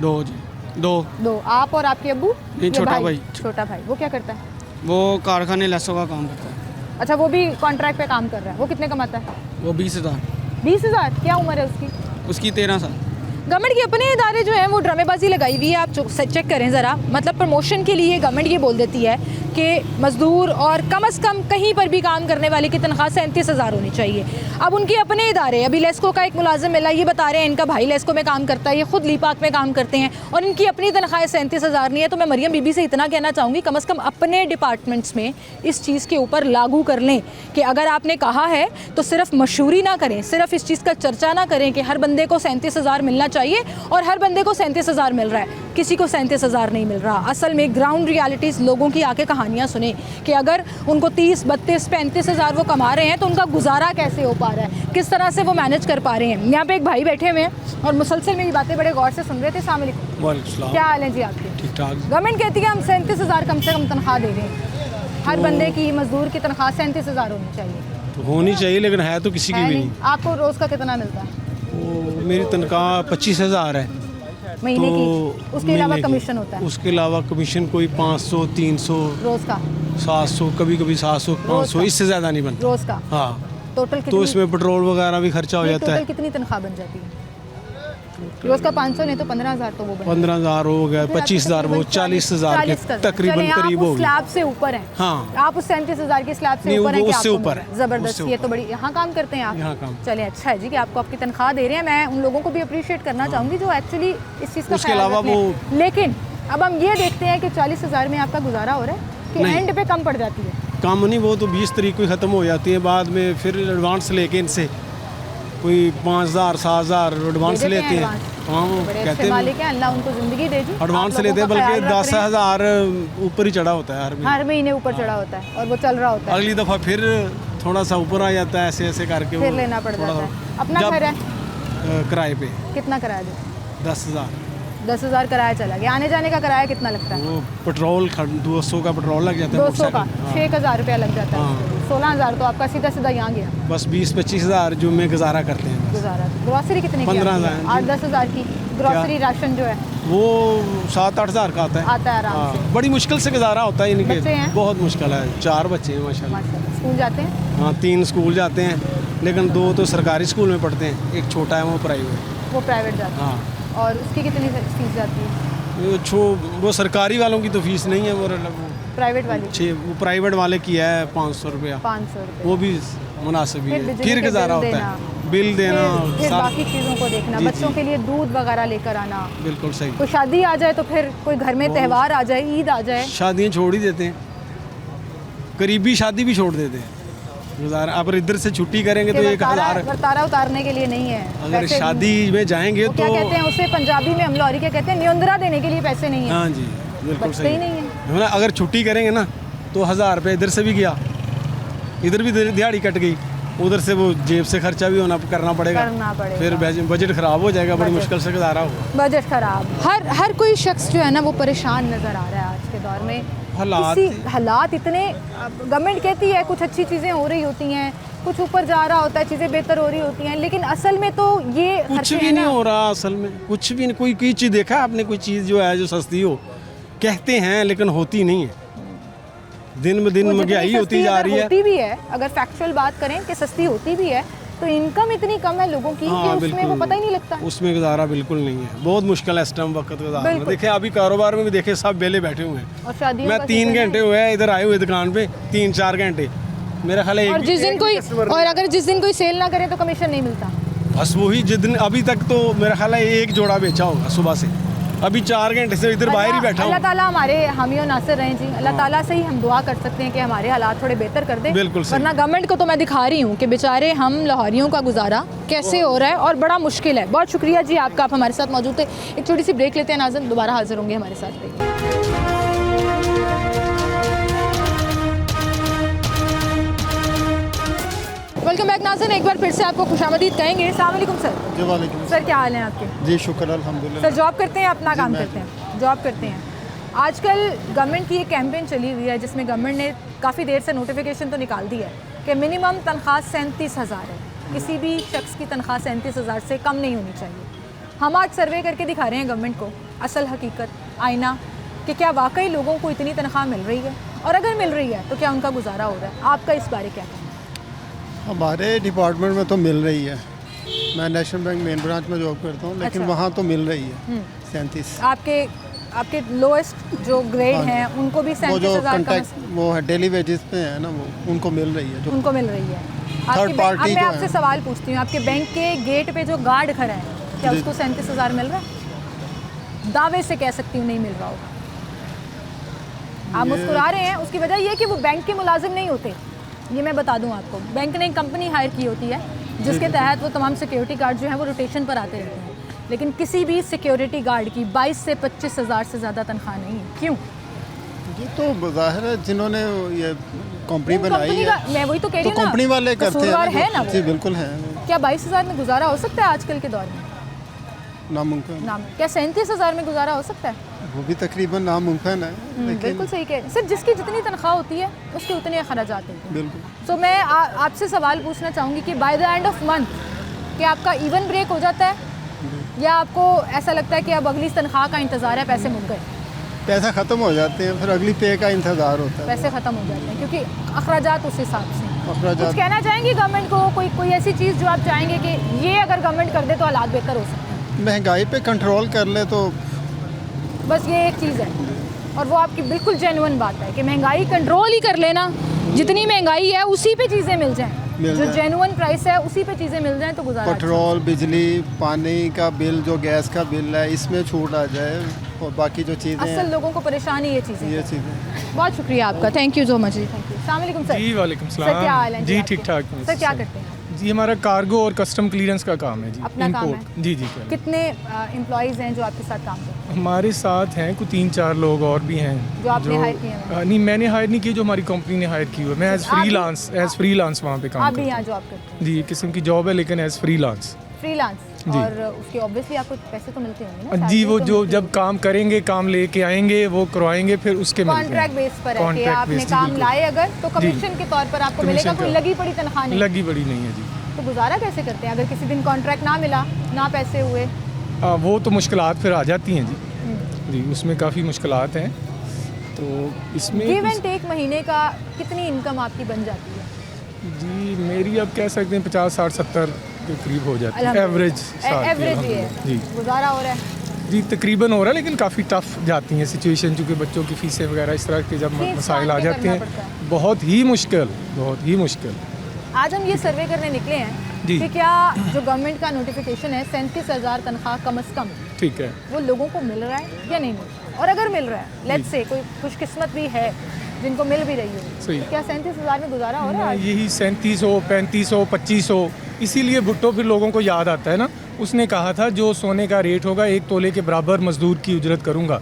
2 जी, 2। 2, आप और आपके अब्बू? नहीं, या छोटा भाई। छोटा भाई। वो क्या करता है? वो कारखाने लैसों का काम करता है। अच्छा, वो भी कॉन्ट्रैक्ट पे काम कर रहा है। वो कितने कमाता है? वो 20,000। 20,000? क्या उम्र है उसकी? उसकी 13 साल। गवर्नमेंट के अपने इदारे जो हैं वो ड्रामेबाजी लगाई हुई है, आप चेक करें ज़रा। मतलब प्रमोशन के लिए गवर्नमेंट ये बोल देती है कि मज़दूर और कम से कम कहीं पर भी काम करने वाले की तनख्वाह 37,000 होनी चाहिए। अब उनके अपने इदारे, अभी लेस्को का एक मुलाजिम मिला, ये बता रहे हैं इनका भाई लेस्को में काम करता है, ये खुद लीपाक में काम करते हैं, और इनकी अपनी तनख्वाह 37,000 नहीं है। तो मैं मरियम बीबी से इतना कहना चाहूँगी, कम से कम अपने डिपार्टमेंट्स में इस चीज़ के ऊपर लागू कर लें कि अगर आपने कहा है तो सिर्फ मशहूरी ना करें, सिर्फ इस चीज़ का चर्चा ना करें कि हर बंदे को 37,000 मिलना चाहिए। चाहिए और हर बंदे को 37,000 मिल रहा है, किसी को 37,000 नहीं मिल रहा। असल में ग्राउंड रियलिटीज़ लोगों की आके कहानियाँ सुने कि अगर उनको 30, 32, 35,000 वो कमा रहे हैं तो उनका गुजारा कैसे हो पा रहा है, किस तरह से वो मैनेज कर पा रहे हैं। यहाँ पे एक भाई बैठे हुए हैं और मुसलसल मेरी बातें बड़े गौर से सुन रहे थे। अस्सलाम वालेकुम, क्या हाल है जी आपके? ठीक ठाक। गवर्नमेंट कहती है हम 37,000 कम से कम तनख्वाह दे रहे हैं, हर बंदे की, मजदूर की तनख्वाह 37,000 होनी चाहिए। तो होनी चाहिए लेकिन है तो किसी की है भी नहीं। नहीं। आपको रोज़ का कितना मिलता है? वो मेरी तनख्वाह 25,000 है महीने तो की, उसके अलावा महीने की। कमीशन होता है उसके अलावा कमीशन कोई 500, 300, रोज़ का? 700, कभी कभी 700, 500, इससे ज़्यादा नहीं बनता। रोज़ का हाँ, टोटल तो कितनी? इसमें पेट्रोल वगैरह भी खर्चा हो नहीं, जाता टोटल है। कितनी तनख्वाह बन जाती है? रोज़ का 500 नहीं तो 15,000 तो वो बन 15,000 हो गया, 25,000 वो 40,000 के तकरीबन करीब हो गए। स्लैब से ऊपर हैं। हाँ। आप उस 37,000 की स्लैब से नहीं, ऊपर हैं वो कि उससे आपको ऊपर मिल रहा है। ज़बरदस्त, उससे ये ऊपर। तो बड़ी, यहाँ काम करते हैं आप? यहाँ काम। चलिए, अच्छा है जी कि आपको आपकी तनख्वाह दे रहे हैं। मैं उन लोगों को भी अप्रिशिएट करना चाहूँगी जो एक्चुअली इस चीज़ का उसके ख्याल अलावा रखते हैं। लेकिन अब हम ये देखते हैं कि 40,000 में आपका गुजारा हो रहा है कि नहीं। एंड पे कम पड़ जाती है? काम नहीं, वो तो 20 तारीख को ही ख़त्म हो जाती है। बाद में फिर एडवांस लेके इनसे कोई 5,000, 7,000 एडवांस दे देते लेते हैं। एडवांस? हाँ, वो बड़े कहते अच्छे हैं मालिक हैं, अल्लाह उनको ज़िंदगी दे जी। एडवांस आप लेते हैं, लोगों का बल्कि ख्याल रख रहे हैं। 10,000 ऊपर ही चढ़ा होता है हर महीने। हर महीने ऊपर चढ़ा होता है और वो चल रहा होता है, अगली दफ़ा फिर थोड़ा सा ऊपर आ जाता है, ऐसे ऐसे करके फिर वो लेना पड़ थोड़ा जाता सा- है। अपना जब, घर है? किराए पे कितना किराया दे? 10,000। 10,000 किराया चला गया। आने जाने का किराया कितना लगता है? वो पेट्रोल 200 का पेट्रोल लग जाता है 200 का, मोटरसाइकिल। हाँ। 6,000 रुपया लग जाता है। हाँ। 16,000 तो आपका सीधा सीधा यहाँ गया बस 20-25,000 जो में गुजारा करते हैं बस। गुजारा। ग्रॉसरी कितने की? 15,000 जी। 8-10,000 की ग्रॉसरी, राशन जो है वो 7-8 हज़ार का आता है। आता है आराम हाँ, से। बड़ी मुश्किल से गुजारा होता है इनके। बच्चे हैं? बहुत मुश्किल है। 4 बच्चे हैं माशाल्लाह। माशाल्लाह। स्कूल जाते हैं? हाँ, 3 स्कूल जाते हैं, लेकिन 2 तो सरकारी स्कूल में पढ़ते हैं, एक छोटा है वो प्राइवेट। वो प्राइवेट जाते हैं? हाँ, और उसकी कितनी फीस जाती है? वो सरकारी वालों की तो फीस नहीं है, वो प्राइवेट वाली? वो प्राइवेट वाले की है 500 रुपया। 500 रुपये। वो भी मुनासिब ही फिर है। बिजली फिर के गुजारा बिल होता देना, है, बिल देना, फिर सारा- बाकी चीज़ों को देखना, जी, बच्चों जी। के लिए दूध वगैरह लेकर आना, बिल्कुल सही। कोई शादी आ जाए तो फिर कोई घर में त्यौहार आ जाए, ईद आ जाए, शादियाँ छोड़ ही देते हैं, करीबी शादी भी छोड़ देते हैं। गुजारा अब इधर से छुट्टी करेंगे तो कि 1,000। वर्तारा उतारने के लिए नहीं है अगर पैसे। शादी में जाएंगे वो तो क्या कहते हैं उसे पंजाबी में, हम लौरी क्या कहते हैं, न्योंदरा देने के लिए पैसे नहीं है। हाँ जी, बिल्कुल बचते सही ही नहीं है। ना, अगर छुट्टी करेंगे ना तो 1,000 रुपये इधर से भी गया, इधर भी दिहाड़ी कट गई, उधर से वो जेब से खर्चा भी करना पड़ेगा। फिर बजट ख़राब हो जाएगा, बड़ी मुश्किल से गुजारा होगा। बजट खराब। हर कोई शख्स जो है ना वो परेशान नज़र आ रहा है आज के दौर में। हालात इतने, गवर्नमेंट कहती है कुछ अच्छी चीज़ें हो रही होती हैं, कुछ ऊपर जा रहा होता है, चीज़ें बेहतर हो रही होती हैं, लेकिन असल में तो ये कुछ खर्चे भी हैं नहीं ना। हो रहा असल में, कुछ भी नहीं। कोई चीज़ देखा है आपने? कोई चीज़ जो है जो सस्ती हो, कहते हैं लेकिन होती नहीं है। दिन ब दिन वो जितनी महंगाई होती सस्ती जा अगर रही है। होती भी है, अगर फैक्चुअल बात करें कि सस्ती होती भी है तो इनकम इतनी कम है लोगों की हाँ, कि उसमें बिल्कुल। वो पता ही नहीं लगता। उसमें गुजारा बिल्कुल नहीं है, बहुत मुश्किल है इस टाइम वक्त गुजारना। बिल्कुल। देखिए अभी कारोबार में भी देखे सब बेले बैठे हुए हैं। और शादियों मैं का 3 सीजन है। घंटे हुए हैं इधर आए हुए दुकान पे, 3-4 घंटे मेरा ख्याल है। और जिस दिन कोई, और अगर जिस दिन कोई सेल ना करे तो कमीशन नहीं मिलता। बस वही जिस दिन, अभी तक तो मेरा ख्याल है 1 जोड़ा बेचा होगा सुबह से, अभी 4 घंटे से इधर बाहर ही बैठा अल्लाह हूँ। ताला हमारे हामी और नासिर रहें जी। अल्लाह ताला से ही हम दुआ कर सकते हैं कि हमारे हालात थोड़े बेहतर कर दें। बिल्कुल सही। वरना गवर्नमेंट को तो मैं दिखा रही हूँ कि बेचारे हम लाहौरियों का गुजारा कैसे हो रहा है और बड़ा मुश्किल है। बहुत शुक्रिया जी आपका, आप हमारे साथ मौजूद थे। एक छोटी सी ब्रेक लेते हैं नाज़रीन, दोबारा हाजिर होंगे हमारे साथ। वेलकम बैक नाज़रीन, एक बार फिर से आपको खुशामदीद कहेंगे। अस्सलाम वालेकुम सर। जी वालेकुम। सर क्या हाल है आपके? जी शुक्र अल्हम्दुलिल्लाह। सर जॉब करते हैं, अपना काम मैं करते हैं? जॉब करते हैं। आजकल गवर्नमेंट की एक कैंपेन चली हुई है जिसमें गवर्नमेंट ने काफ़ी देर से नोटिफिकेशन तो निकाल दी है कि मिनिमम तनख्वाह 37,000 है, किसी भी शख्स की तनख्वाह 37,000 से कम नहीं होनी चाहिए। हम आज सर्वे करके दिखा रहे हैं गवर्नमेंट को असल हकीकत, आईना, कि क्या वाकई लोगों को इतनी तनख्वाह मिल रही है, और अगर मिल रही है तो क्या उनका गुजारा हो रहा है। आपका इस बारे क्या कहना है? हमारे डिपार्टमेंट में तो मिल रही है। मैं नेशनल बैंक मेन ब्रांच में जॉब करता हूँ, लेकिन अच्छा। वहाँ तो मिल रही है 37। आपके लोएस्ट जो ग्रेड हाँ जी। हैं उनको भी वो जो 37,000 कॉन्टैक्ट वो है डेली वेजेस पे है ना, वो उनको मिल रही है जो उनको मिल रही है। थर्ड पार्टी अब मैं जो आपसे है। सवाल पूछती हूँ, आपके बैंक के गेट पे जो गार्ड खड़ा है, क्या जी। उसको 37,000 मिल रहा है? दावे से कह सकती हूँ नहीं मिल रहा होगा। आप मुस्कुरा रहे हैं, उसकी वजह ये कि वो बैंक के मुलाजिम नहीं होते। ये मैं बता दूं आपको, बैंक ने एक कंपनी हायर की होती है जिसके तहत वो तमाम सिक्योरिटी गार्ड जो हैं वो रोटेशन पर आते रहते हैं। लेकिन किसी भी सिक्योरिटी गार्ड की 22 से 25 हज़ार से ज़्यादा तनख्वाह नहीं है। क्यों? ये तो ज़ाहिर है जिन्होंने ये कंपनी बनाई कंपनी है का मैं वही तो कह रही तो हूँ ना, कंपनी वाले करते कसूरवार हैं है ना जी वो। बिल्कुल है, क्या 22 हज़ार में गुजारा हो सकता है आजकल के दौर में? नामुमकिन। नाम क्या 37 हज़ार में गुजारा हो सकता है? वो भी तकरीबन नामुमकिन है, लेकिन बिल्कुल सही कह रहे हैं सर, जिसकी जितनी तनख्वाह होती है उसके उतने अखराजात होते हैं। बिल्कुल सो मैं आपसे सवाल पूछना चाहूँगी कि by the end of month क्या आपका इवन ब्रेक हो जाता है, या आपको ऐसा लगता है कि अब अगली तनख्वाह का इंतज़ार है, पैसे मुक गए, पैसा ख़त्म हो जाते हैं, फिर अगली पे का इंतज़ार होता है। पैसे ख़त्म हो जाते हैं क्योंकि अखराजात उस हिसाब से। कुछ अखराजात कहना चाहेंगे गवर्नमेंट को, कोई ऐसी चीज़ जो आप चाहेंगे कि ये अगर गवर्नमेंट कर दे तो हालात बेहतर हो सकते हैं? महंगाई पे कंट्रोल कर ले तो बस ये एक चीज़ है, और वो आपकी बिल्कुल जेन्युइन बात है कि महंगाई कंट्रोल ही कर लेना, जितनी महंगाई है उसी पे चीज़ें मिल जाएं, जो जेन्युइन प्राइस है उसी पे चीज़ें मिल जाएं तो गुजारा अच्छा पेट्रोल, बिजली, पानी का बिल, जो गैस का बिल है, इसमें छूट आ जाए और बाकी जो चीज़ें असल हैं लोगों को परेशानी ये चीज़ें ये हैं। चीज़ें। बहुत शुक्रिया आपका, थैंक यू सो मच जी, थैंक यू। अस्सलाम वालेकुम सर। जी वालेकुम सर क्या सलाम। हाल है जी आपके? ठीक ठाक। सर क्या करते हैं? जी हमारा कार्गो और कस्टम क्लियरेंस का काम है जी, अपना काम इंपोर्ट। जी जी कर कितने एम्प्लॉयज़ हैं जो आपके साथ काम करते हैं? हमारे साथ हैं कुछ 3-4 लोग और भी हैं जो आपने hire किए हैं? नहीं मैंने हायर नहीं की, जो हमारी कंपनी ने हायर की हुई है। मैं एज फ्रीलांस वहाँ पे काम आप भी करता यहाँ जो आप करते हैं हूँ। जी एक किस्म की जॉब है लेकिन एज फ्रीलांस। फ्रीलांस, जी। और उसके ऑब्वियसली आपको पैसे तो मिलते होंगे ना? जी salary वो तो जो मिलती जब काम करेंगे, काम लेके आएंगे, वो करवाएंगे, फिर उसके मिलते हैं। कॉन्ट्रैक्ट बेस पर है कि Contract आपने based, जी, काम बिल्कुल। लाए अगर तो कमीशन के तौर पर आपको मिलेगा, Commission कोई का। लगी पड़ी तनख्वाह नहीं। लगी बड़ी नहीं है जी। तो गुजारा कैसे करते हैं अगर किसी दिन कॉन्ट्रैक्ट ना मिला, ना पैसे हुए? वो तो मुश्किलात फिर आ जाती हैं जी, उसमें काफ़ी मुश्किलात हैं। तो इसमें गिव एंड टेक महीने का कितनी इनकम आपकी बन जाती है? जी मेरी अब कह सकते हैं 50, 60, 70 के करीब हो जाती है अल्हम्दुलिल्लाह। एवरेज। एवरेज ही है, जी गुजारा हो रहा है। जी तकरीबन हो रहा है, लेकिन काफ़ी टफ जाती हैं सिचुएशन, क्योंकि बच्चों की फीसें वगैरह इस तरह के जब फीस मसाइल आ काट के जाते करना हैं, पड़ता है। बहुत ही मुश्किल। आज हम ये सर्वे करने निकले हैं जी। कि क्या जो गवर्नमेंट का नोटिफिकेशन है 37,000 तनख्वाह कम अज़ कम, ठीक है। वो लोगों को मिल रहा है या नहीं मिल रहा है? और अगर मिल रहा है, लेट्स से कोई खुशकिस्मत भी है जिनको मिल भी रही हो, सही। तो क्या 37,000 में गुजारा हो रहा है आज? यही 3700, 3500, 2500, इसीलिए भुट्टो फिर लोगों को याद आता है ना, उसने कहा था जो सोने का रेट होगा 1 तोले के बराबर मजदूर की उजरत करूंगा।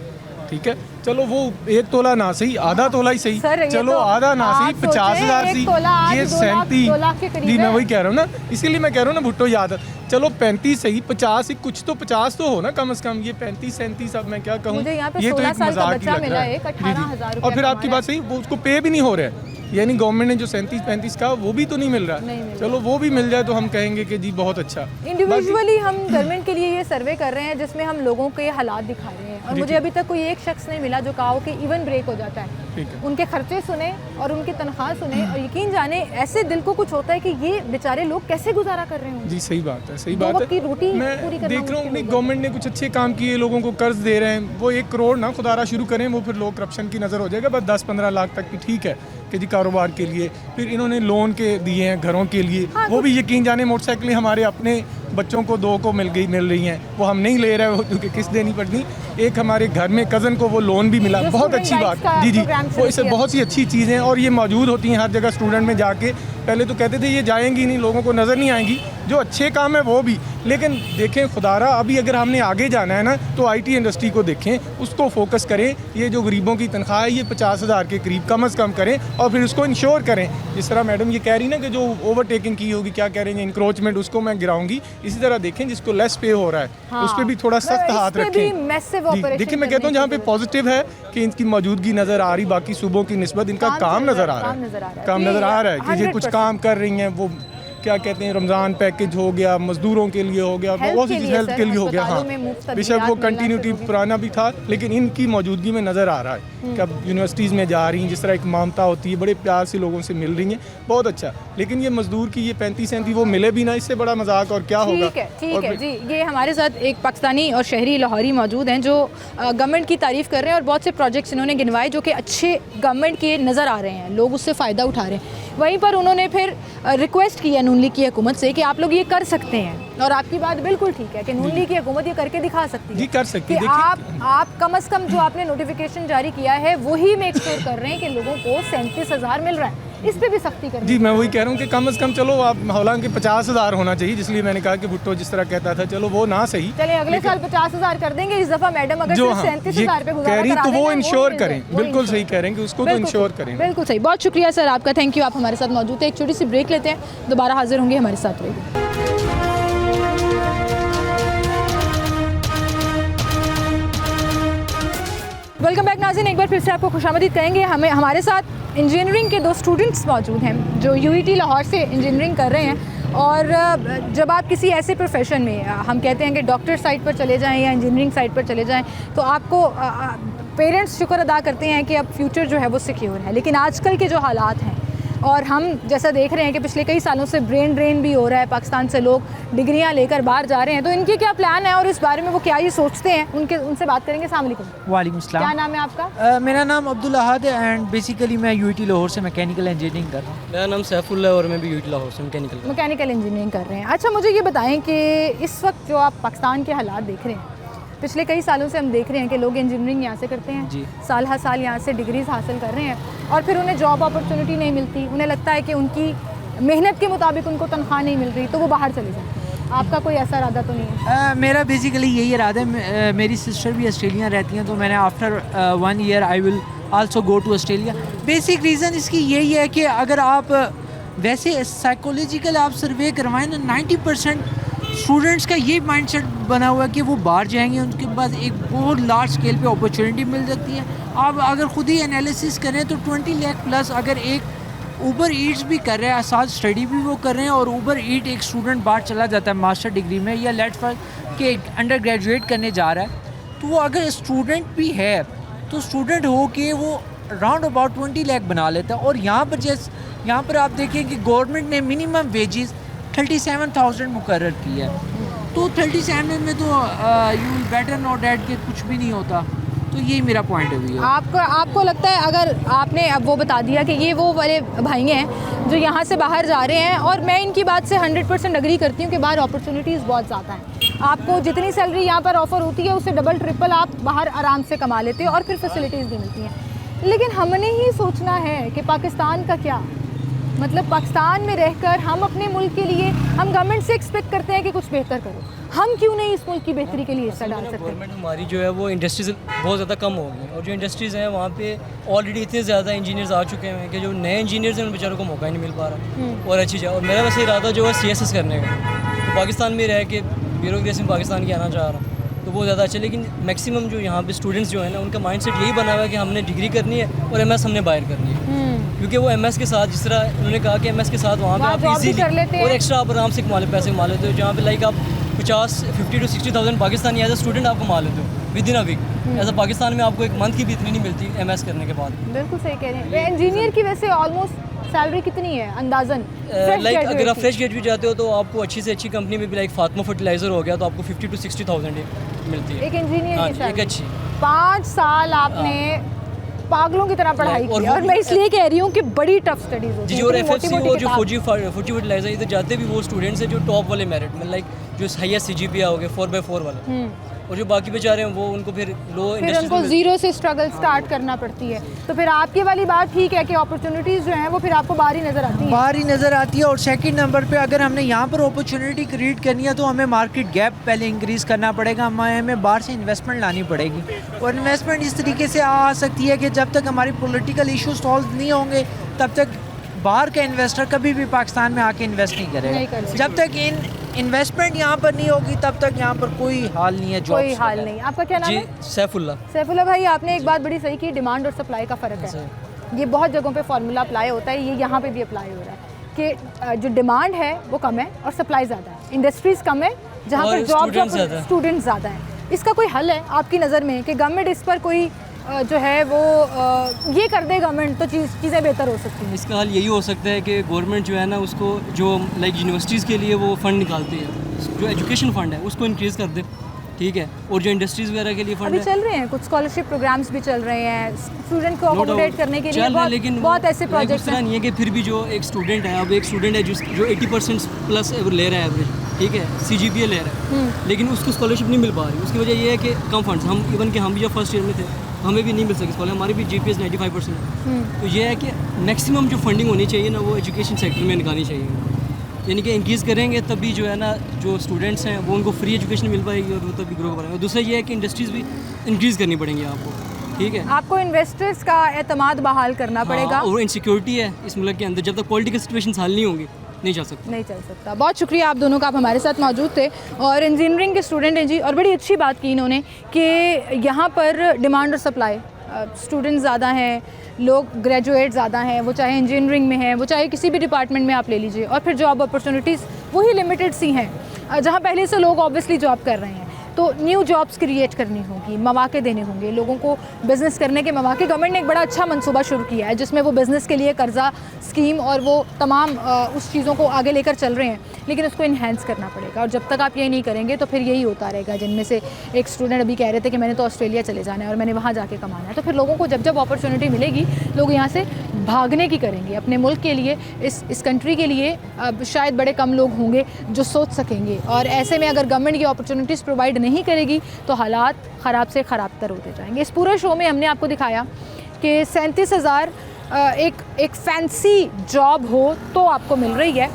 ठीक है, चलो वो 1 तोला ना सही, आधा तोला ही सही, सर, ये चलो तो आधा ना सही, आप सोचें, 50,000 1 सही, तोला आज ये 2 लाख के करीब जी मैं है। वही कह रहा हूँ ना, इसीलिए मैं कह रहा हूँ ना भुट्टो याद, चलो 35 सही, 50 ही, कुछ तो 50 तो हो ना कम से कम। ये 35-37 अब मैं क्या कहूँ, मुझे यहाँ पे ये तो 16 एक साल का मजाक ही बच्चा लग मिला रहा है, है। एक जी, जी। 18,000 और रुपया फिर आपकी कमा बात सही, वो उसको पे भी नहीं हो रहा है, यानी गवर्नमेंट ने जो 37-35 का वो भी तो नहीं मिल रहा नहीं है। मिल चलो वो भी मिल जाए तो हम कहेंगे कि जी बहुत अच्छा। इंडिविजुअली हम गवर्नमेंट के लिए ये सर्वे कर रहे हैं जिसमें हम लोगों के हालात दिखा रहे हैं, और जी, मुझे ठीक। अभी तक कोई एक शख्स नहीं मिला जो कहा हो कि इवन ब्रेक हो जाता है। ठीक है। उनके खर्चे सुने और उनकी तनख्वाह सुने, और यकीन जाने ऐसे दिल को कुछ होता है कि ये बेचारे लोग कैसे गुजारा कर रहे होंगे। जी सही बात है, सही दो बात वक्त की रोटी है। पूरी मैं करना देख रहा हूँ मुश्किल नहीं, हो गवर्नमेंट ने कुछ अच्छे काम किए, लोगों को कर्ज दे रहे हैं, वो 1 करोड़ ना खुदारा शुरू करें, वो फिर लोग करप्शन की नज़र हो जाएगा, बस 10-15 लाख तक की ठीक है कि जी कारोबार के लिए। फिर इन्होंने लोन के दिए हैं घरों के लिए, वो भी यकीन जाने मोटरसाइकिलें हमारे अपने बच्चों को 2 को मिल रही हैं, वो हम नहीं ले रहे, वो क्योंकि किस्त देनी पड़ती। एक हमारे घर में कज़न को वो लोन भी मिला, जो बहुत student अच्छी rights बात। का जी जी, program वो शुरू इससे किया। बहुत सी अच्छी चीज़ें हैं, और ये मौजूद होती हैं हर जगह स्टूडेंट में जाके। पहले तो कहते थे ये जाएंगी नहीं, लोगों को नज़र नहीं आएंगी, जो अच्छे काम है वो भी। लेकिन देखें खुदारा, अभी अगर हमने आगे जाना है ना तो आईटी इंडस्ट्री को देखें, उसको फोकस करें। ये जो गरीबों की तनख्वाह है ये 50,000 के करीब कम अज़ कम करें, और फिर उसको इंश्योर करें। जिस तरह मैडम ये कह रही ना कि जो ओवरटेकिंग की होगी, क्या कह रही हैं, इंक्रोचमेंट, उसको मैं गिराऊंगी। इसी तरह देखें जिसको लेस पे हो रहा है, हाँ। उस पर भी थोड़ा सख्त इस हाथ पे भी रखें। massive जी, operation देखिए मैं कहता हूँ करने जहाँ की पे जरूरत पॉजिटिव है कि इनकी मौजूदगी नज़र आ रही, बाकी सूबों की निस्बत इनका काम नज़र आ रहा है, काम नज़र आ रहा है कि ये कुछ 100% काम कर रही हैं। वो क्या कहते हैं, रमज़ान पैकेज हो गया, मज़दूरों के लिए हो गया, Health बहुत सी के चीज़ लिए हेल्थ सर, के लिए हो गया। हाँ, अस्पतालों में मुफ्त बेशक वो अद्वियात मिलना कंटिन्यूटी शुरू हुई। पुराना भी था, लेकिन इनकी मौजूदगी में नज़र आ रहा है कि अब यूनिवर्सिटीज़ में जा रही हैं, जिस तरह एक ममता होती है, बड़े प्यार से लोगों से मिल रही हैं, बहुत अच्छा। लेकिन ये मज़दूर की ये 35-37 वो मिले भी ना, इससे बड़ा मजाक और क्या होगा। ठीक है जी। ये हमारे साथ एक पाकिस्तानी और शहरी लाहौरी मौजूद हैं जो गवर्नमेंट की तारीफ़ कर रहे हैं, और बहुत से प्रोजेक्ट्स इन्होंने गिनवाए जो कि अच्छे गवर्नमेंट के नज़र आ रहे हैं, लोग उससे फ़ायदा उठा रहे हैं। वहीं पर उन्होंने फिर रिक्वेस्ट की है नून लीग की हुकूमत से कि आप लोग ये कर सकते हैं, और आपकी बात बिल्कुल ठीक है कि नून लीग की हुकूमत ये करके दिखा सकती है। जी कर सकती है। कि आप कम से कम जो आपने नोटिफिकेशन जारी किया है वही मेक श्योर कर रहे हैं कि लोगों को 37,000 मिल रहा है। इस पे भी सख्ती करनी जी मैं वही कह रहा हूँ कि कम से कम चलो आप, हालांकि 50,000 होना चाहिए, जिसलिए मैंने कहा कि भुट्टो जिस तरह कहता था चलो वो ना सही, चले अगले साल 50,000 कर देंगे, इस दफा मैडम अगर जो सिर्फ 37,000 पे गुजारा कह रही करा तो देना, वो इंश्योर मिल करें, जाए, वो बिल्कुल सही इंश्योर कह रहे हैं कि उसको तो बिल्कुल इंश्योर सही, करें। बिल्कुल सही। बहुत शुक्रिया सर आपका, थैंक यू, आप हमारे साथ मौजूद थे। एक छोटी सी ब्रेक लेते हैं, दोबारा हाजिर होंगे, हमारे साथ रहिए। वेलकम बैक नाज़रीन, एक बार फिर से आपको खुशामदीद कहेंगे। हमारे साथ इंजीनियरिंग के 2 स्टूडेंट्स मौजूद हैं जो यूईटी लाहौर से इंजीनियरिंग कर रहे हैं। और जब आप किसी ऐसे प्रोफेशन में, हम कहते हैं कि डॉक्टर साइड पर चले जाएं या इंजीनियरिंग साइड पर चले जाएं, तो आपको पेरेंट्स शुक्र अदा करते हैं कि अब फ्यूचर जो है वो सिक्योर है। लेकिन आजकल के जो हालात हैं, और हम जैसा देख रहे हैं कि पिछले कई सालों से ब्रेन ड्रेन भी हो रहा है, पाकिस्तान से लोग डिग्रियां लेकर बाहर जा रहे हैं, तो इनके क्या प्लान है और इस बारे में वो क्या ये सोचते हैं, उनसे बात करेंगे। अस्सलाम वालेकुम। वालेकुम अस्सलाम। क्या नाम है आपका? मेरा नाम अब्दुल अहद है एंड बेसिकली मैं यूईटी लाहौर से मैकेनिकल इंजीनियरिंग कर रहा हूँ। मेरा नाम सैफुल्ला है और मैं भी यूटी लाहौर से मैकेनिकल इंजीनियरिंग कर रहे हैं। अच्छा, मुझे ये बताएं कि इस वक्त जो आप पाकिस्तान के हालात देख रहे हैं, पिछले कई सालों से हम देख रहे हैं कि लोग इंजीनियरिंग यहाँ से करते हैं जी। साल हर साल यहाँ से डिग्रीज हासिल कर रहे हैं और फिर उन्हें जॉब अपॉर्चुनिटी नहीं मिलती, उन्हें लगता है कि उनकी मेहनत के मुताबिक उनको तनख्वाह नहीं मिल रही, तो वो बाहर चले जाते हैं। आपका कोई ऐसा इरादा तो नहीं है? मेरा बेसिकली यही इरादा है। मेरी सिस्टर भी ऑस्ट्रेलिया रहती हैं, तो मैंने after 1 year I will also go to Australia. Basic reason इसकी यही है कि अगर आप वैसे साइकोलॉजिकल आप सर्वे करवाएं ना, 90% स्टूडेंट्स का ये माइंडसेट बना हुआ है कि वो बाहर जाएंगे, उनके पास एक बहुत लार्ज स्केल पे अपॉर्चुनिटी मिल सकती है। आप अगर खुद ही एनालिसिस करें तो 20 लाख प्लस अगर एक ऊबर ईट्स भी कर रहे हैं, साथ स्टडी भी वो कर रहे हैं, और ऊबर ईट एक स्टूडेंट बाहर चला जाता है मास्टर डिग्री में या लेट फॉर के अंडर ग्रेजुएट करने जा रहा है, तो वो अगर स्टूडेंट भी है तो स्टूडेंट हो के वो राउंड अबाउट 20 लाख बना लेता है। और यहाँ पर आप देखें कि गवर्नमेंट ने मिनिमम वेजेस 37,000 मुकर्रर किया है, तो 37 में तो यू बेटर नो डैट के कुछ भी नहीं होता। तो यही मेरा पॉइंट है भैया। आपको लगता है, अगर आपने अब वो बता दिया कि ये वो वाले भाई हैं जो यहाँ से बाहर जा रहे हैं, और मैं इनकी बात से 100% एग्री करती हूँ कि बाहर अपॉर्चुनिटीज़ बहुत ज़्यादा हैं। आपको जितनी सैलरी यहाँ पर ऑफ़र होती है उससे डबल ट्रिपल आप बाहर आराम से कमा लेते हो और फिर फैसिलिटीज़ भी मिलती हैं। लेकिन हमने ही सोचना है कि पाकिस्तान का क्या, मतलब पाकिस्तान में रहकर हम अपने मुल्क के लिए, हम गवर्नमेंट से एक्सपेक्ट करते हैं कि कुछ बेहतर करो, हम क्यों नहीं इस मुल्क की बेहतरी के लिए हिस्सा डाल सकते? गवर्नमेंट हमारी जो है वो इंडस्ट्रीज बहुत ज़्यादा कम हो गई, और जो इंडस्ट्रीज़ हैं वहाँ पे ऑलरेडी इतने ज़्यादा इंजीनियर्स आ चुके हैं कि जो नए इंजीनियर्स हैं उन बेचारों को मौका ही नहीं मिल पा रहा। और अच्छी जगह, और मेरा वैसे इरादा जो है CSS करने का, तो पाकिस्तान में रह के ब्यूरोक्रेसी में पाकिस्तान की आना चाह रहा हूँ, तो वो ज़्यादा अच्छा। लेकिन मैक्सिमम जो यहाँ पे स्टूडेंट्स जो है ना, उनका माइंडसेट यही बना हुआ है कि हमने डिग्री करनी है और MS हमने बाहर करनी है, क्योंकि वो MS के साथ, जिस तरह उन्होंने कहा कि MS के साथ वहाँ पे आप इजीली और एक्स्ट्रा आप आराम से पैसे कमा लेते हो, जहाँ पे लाइक आप 50 to 60,000 Pakistani as a student आप कमा लेते हो विद इन अ वीक। ऐसा पाकिस्तान में आपको एक मंथ की भी इतनी नहीं मिलती MS करने के बाद। बिल्कुल सही कह रहे हैं। इंजीनियर की वैसे ऑलमोस्ट सैलरी कितनी है अंदाजन? लाइक अगर आप फ्रेश ग्रेजुएट जाते हो तो आपको अच्छी से अच्छी कंपनी में भी, लाइक फातिमा फर्टिलाइजर हो गया, तो आपको 50 to 60,000 मिलती है एक इंजीनियर की एक अच्छी। 5 साल आपने पागलों की तरह पढ़ाई की, और मैं इसलिए कह रही हूँ कि बड़ी टफ स्टडीज होती है। जी, और FFC वो जो फौजी फर्टिलाइजर इधर जाते भी वो स्टूडेंट्स हैं जो टॉप वाले मेरिट में, लाइक जो हाईएस्ट CGPA हो गए 4/4 वाला, और जो बाकी बेचारे हैं वो उनको फिर उनको जीरो से स्ट्रगल स्टार्ट करना पड़ती है। तो फिर आपकी वाली बात ठीक है कि अपॉर्चुनिटीज़ जो हैं वो फिर आपको बाहर ही नज़र आती हैं। बाहर ही नज़र आती है। और सेकंड नंबर पे अगर हमने यहाँ पर अपॉर्चुनिटी क्रिएट करनी है तो हमें मार्केट गैप पहले इंक्रीज़ करना पड़ेगा, हमें बाहर से इन्वेस्टमेंट लानी पड़ेगी। और इन्वेस्टमेंट इस तरीके से आ सकती है कि जब तक हमारी पॉलिटिकल इशू सॉल्व नहीं होंगे तब तक बाहर का इन्वेस्टर कभी भी पाकिस्तान में आके इन्वेस्ट नहीं करेगा। जब तक इन्वेस्टमेंट यहाँ पर नहीं होगी तब तक यहाँ पर कोई हाल नहीं है, कोई हाल नहीं। आपका क्या नाम है? सैफुल्ला भाई, आपने एक बात बड़ी सही की, डिमांड और सप्लाई का फ़र्क है। ये बहुत जगहों पे फार्मूला अप्लाई होता है, ये यहाँ पे भी अप्लाई हो रहा है कि जो डिमांड है वो कम है और सप्लाई ज़्यादा है, इंडस्ट्रीज़ कम है जहाँ पर जॉब स्टूडेंट्स ज़्यादा हैं। इसका कोई हल है आपकी नज़र में कि गवर्नमेंट इस पर कोई जो है वो ये कर दे गवर्नमेंट, तो चीज़ें बेहतर हो सकती हैं? इसका हल यही हो सकता है कि गवर्नमेंट जो है ना उसको, जो लाइक यूनिवर्सिटीज़ के लिए वो फ़ंड निकालती है, जो एजुकेशन फ़ंड है उसको इंक्रीज़ कर दे, ठीक है। और जो इंडस्ट्रीज़ वगैरह के लिए फंड अभी चल रहे हैं, कुछ स्कॉलरशिप प्रोग्राम्स भी चल रहे हैं स्टूडेंट को अकोमोडेट करने के लिए, लेकिन बहुत ऐसे प्रोजेक्ट्स हैं। नहीं है कि फिर भी जो एक स्टूडेंट है, अब एक स्टूडेंट है जो 80% प्लस ले रहा है एवरेज, ठीक है, CGPA ले रहा है, लेकिन उसको स्कॉलरशिप नहीं मिल पा रही। उसकी वजह ये है कि कम फंड्स, हम इवन कि हम भी जब फर्स्ट ईयर में थे हमें भी नहीं मिल सके स्कॉलर, हमारी भी GPA 95% है। तो ये है कि मैक्सिमम जो फंडिंग होनी चाहिए ना वो एजुकेशन सेक्टर में निकालनी चाहिए, यानी कि इंक्रीज़ करेंगे तभी जो है ना जो स्टूडेंट्स हैं वो उनको फ्री एजुकेशन मिल पाएगी और वो तभी ग्रो कर पाएंगे। और दूसरा ये है कि इंडस्ट्रीज़ भी इंक्रीज़ करनी पड़ेंगी आपको, ठीक है। आपको इन्वेस्टर्स का एतमाद बहाल करना पड़ेगा। हाँ, और इनसिक्योरिटी है इस मुल्क के अंदर, जब तक पॉलिटिकल सिचुएशन हल नहीं होंगी नहीं चल सकता। बहुत शुक्रिया आप दोनों का, आप हमारे साथ मौजूद थे और इंजीनियरिंग के स्टूडेंट हैं जी। और बड़ी अच्छी बात की इन्होंने कि यहाँ पर डिमांड और सप्लाई, स्टूडेंट्स ज़्यादा हैं, लोग ग्रेजुएट ज़्यादा हैं, वो चाहे इंजीनियरिंग में हैं, वो चाहे किसी भी डिपार्टमेंट में आप ले लीजिए। और फिर जॉब अपॉर्चुनिटीज़ वही लिमिटेड सी हैं जहाँ पहले से लोग ऑब्वियसली जॉब कर रहे हैं। तो न्यू जॉब्स क्रिएट करनी होगी, मौके देने होंगे, लोगों को बिज़नेस करने के मौके। गवर्नमेंट ने एक बड़ा अच्छा मंसूबा शुरू किया है जिसमें वो बिज़नेस के लिए कर्जा स्कीम और वो तमाम उस चीज़ों को आगे लेकर चल रहे हैं, लेकिन उसको इन्हेंस करना पड़ेगा। और जब तक आप ये नहीं करेंगे तो फिर यही होता रहेगा। जिनमें से एक स्टूडेंट अभी कह रहे थे कि मैंने तो ऑस्ट्रेलिया चले जाना है और मैंने वहाँ जाके कमाना है, तो फिर लोगों को जब जब अपॉर्चुनिटी मिलेगी लोग यहाँ से भागने की करेंगे अपने मुल्क के लिए, इस कंट्री के लिए। शायद बड़े कम लोग होंगे जो सोच सकेंगे। और ऐसे में अगर गवर्नमेंट ये अपॉर्चुनिटीज़ प्रोवाइड नहीं करेगी तो हालात ख़राब से ख़राब तर होते जाएंगे। इस पूरे शो में हमने आपको दिखाया कि 37,000 एक फैंसी जॉब हो तो आपको मिल रही है,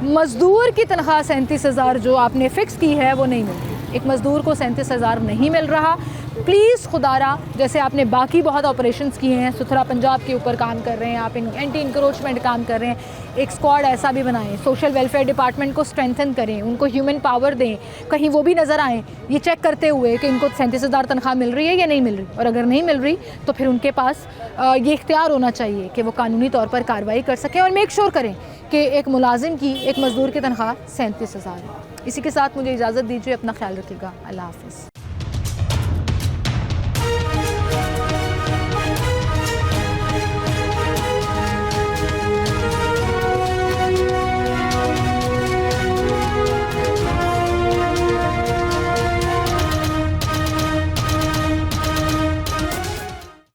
मज़दूर की तनख्वाह 37,000 जो आपने फ़िक्स की है वो नहीं मिल रही। एक मज़दूर को 37,000 नहीं मिल रहा। प्लीज़ खुदारा, जैसे आपने बाकी बहुत ऑपरेशंस किए हैं, सुथरा पंजाब के ऊपर काम कर रहे हैं आप, एंटी इंक्रोचमेंट काम कर रहे हैं, एक स्क्वाड ऐसा भी बनाएं, सोशल वेलफेयर डिपार्टमेंट को स्ट्रेंथन करें, उनको ह्यूमन पावर दें, कहीं वो भी नज़र आएँ ये चेक करते हुए कि इनको 37,000 तनख्वाह मिल रही है या नहीं मिल रही। और अगर नहीं मिल रही तो फिर उनके पास ये इख्तियार होना चाहिए कि वो कानूनी तौर पर कार्रवाई कर सकें और मेक श्योर करें कि एक मुलाजिम की, एक मज़दूर की तनख्वाह 37,000 है। इसी के साथ मुझे इजाज़त दीजिए, अपना ख्याल रखिएगा, अल्लाह हाफ़िज़।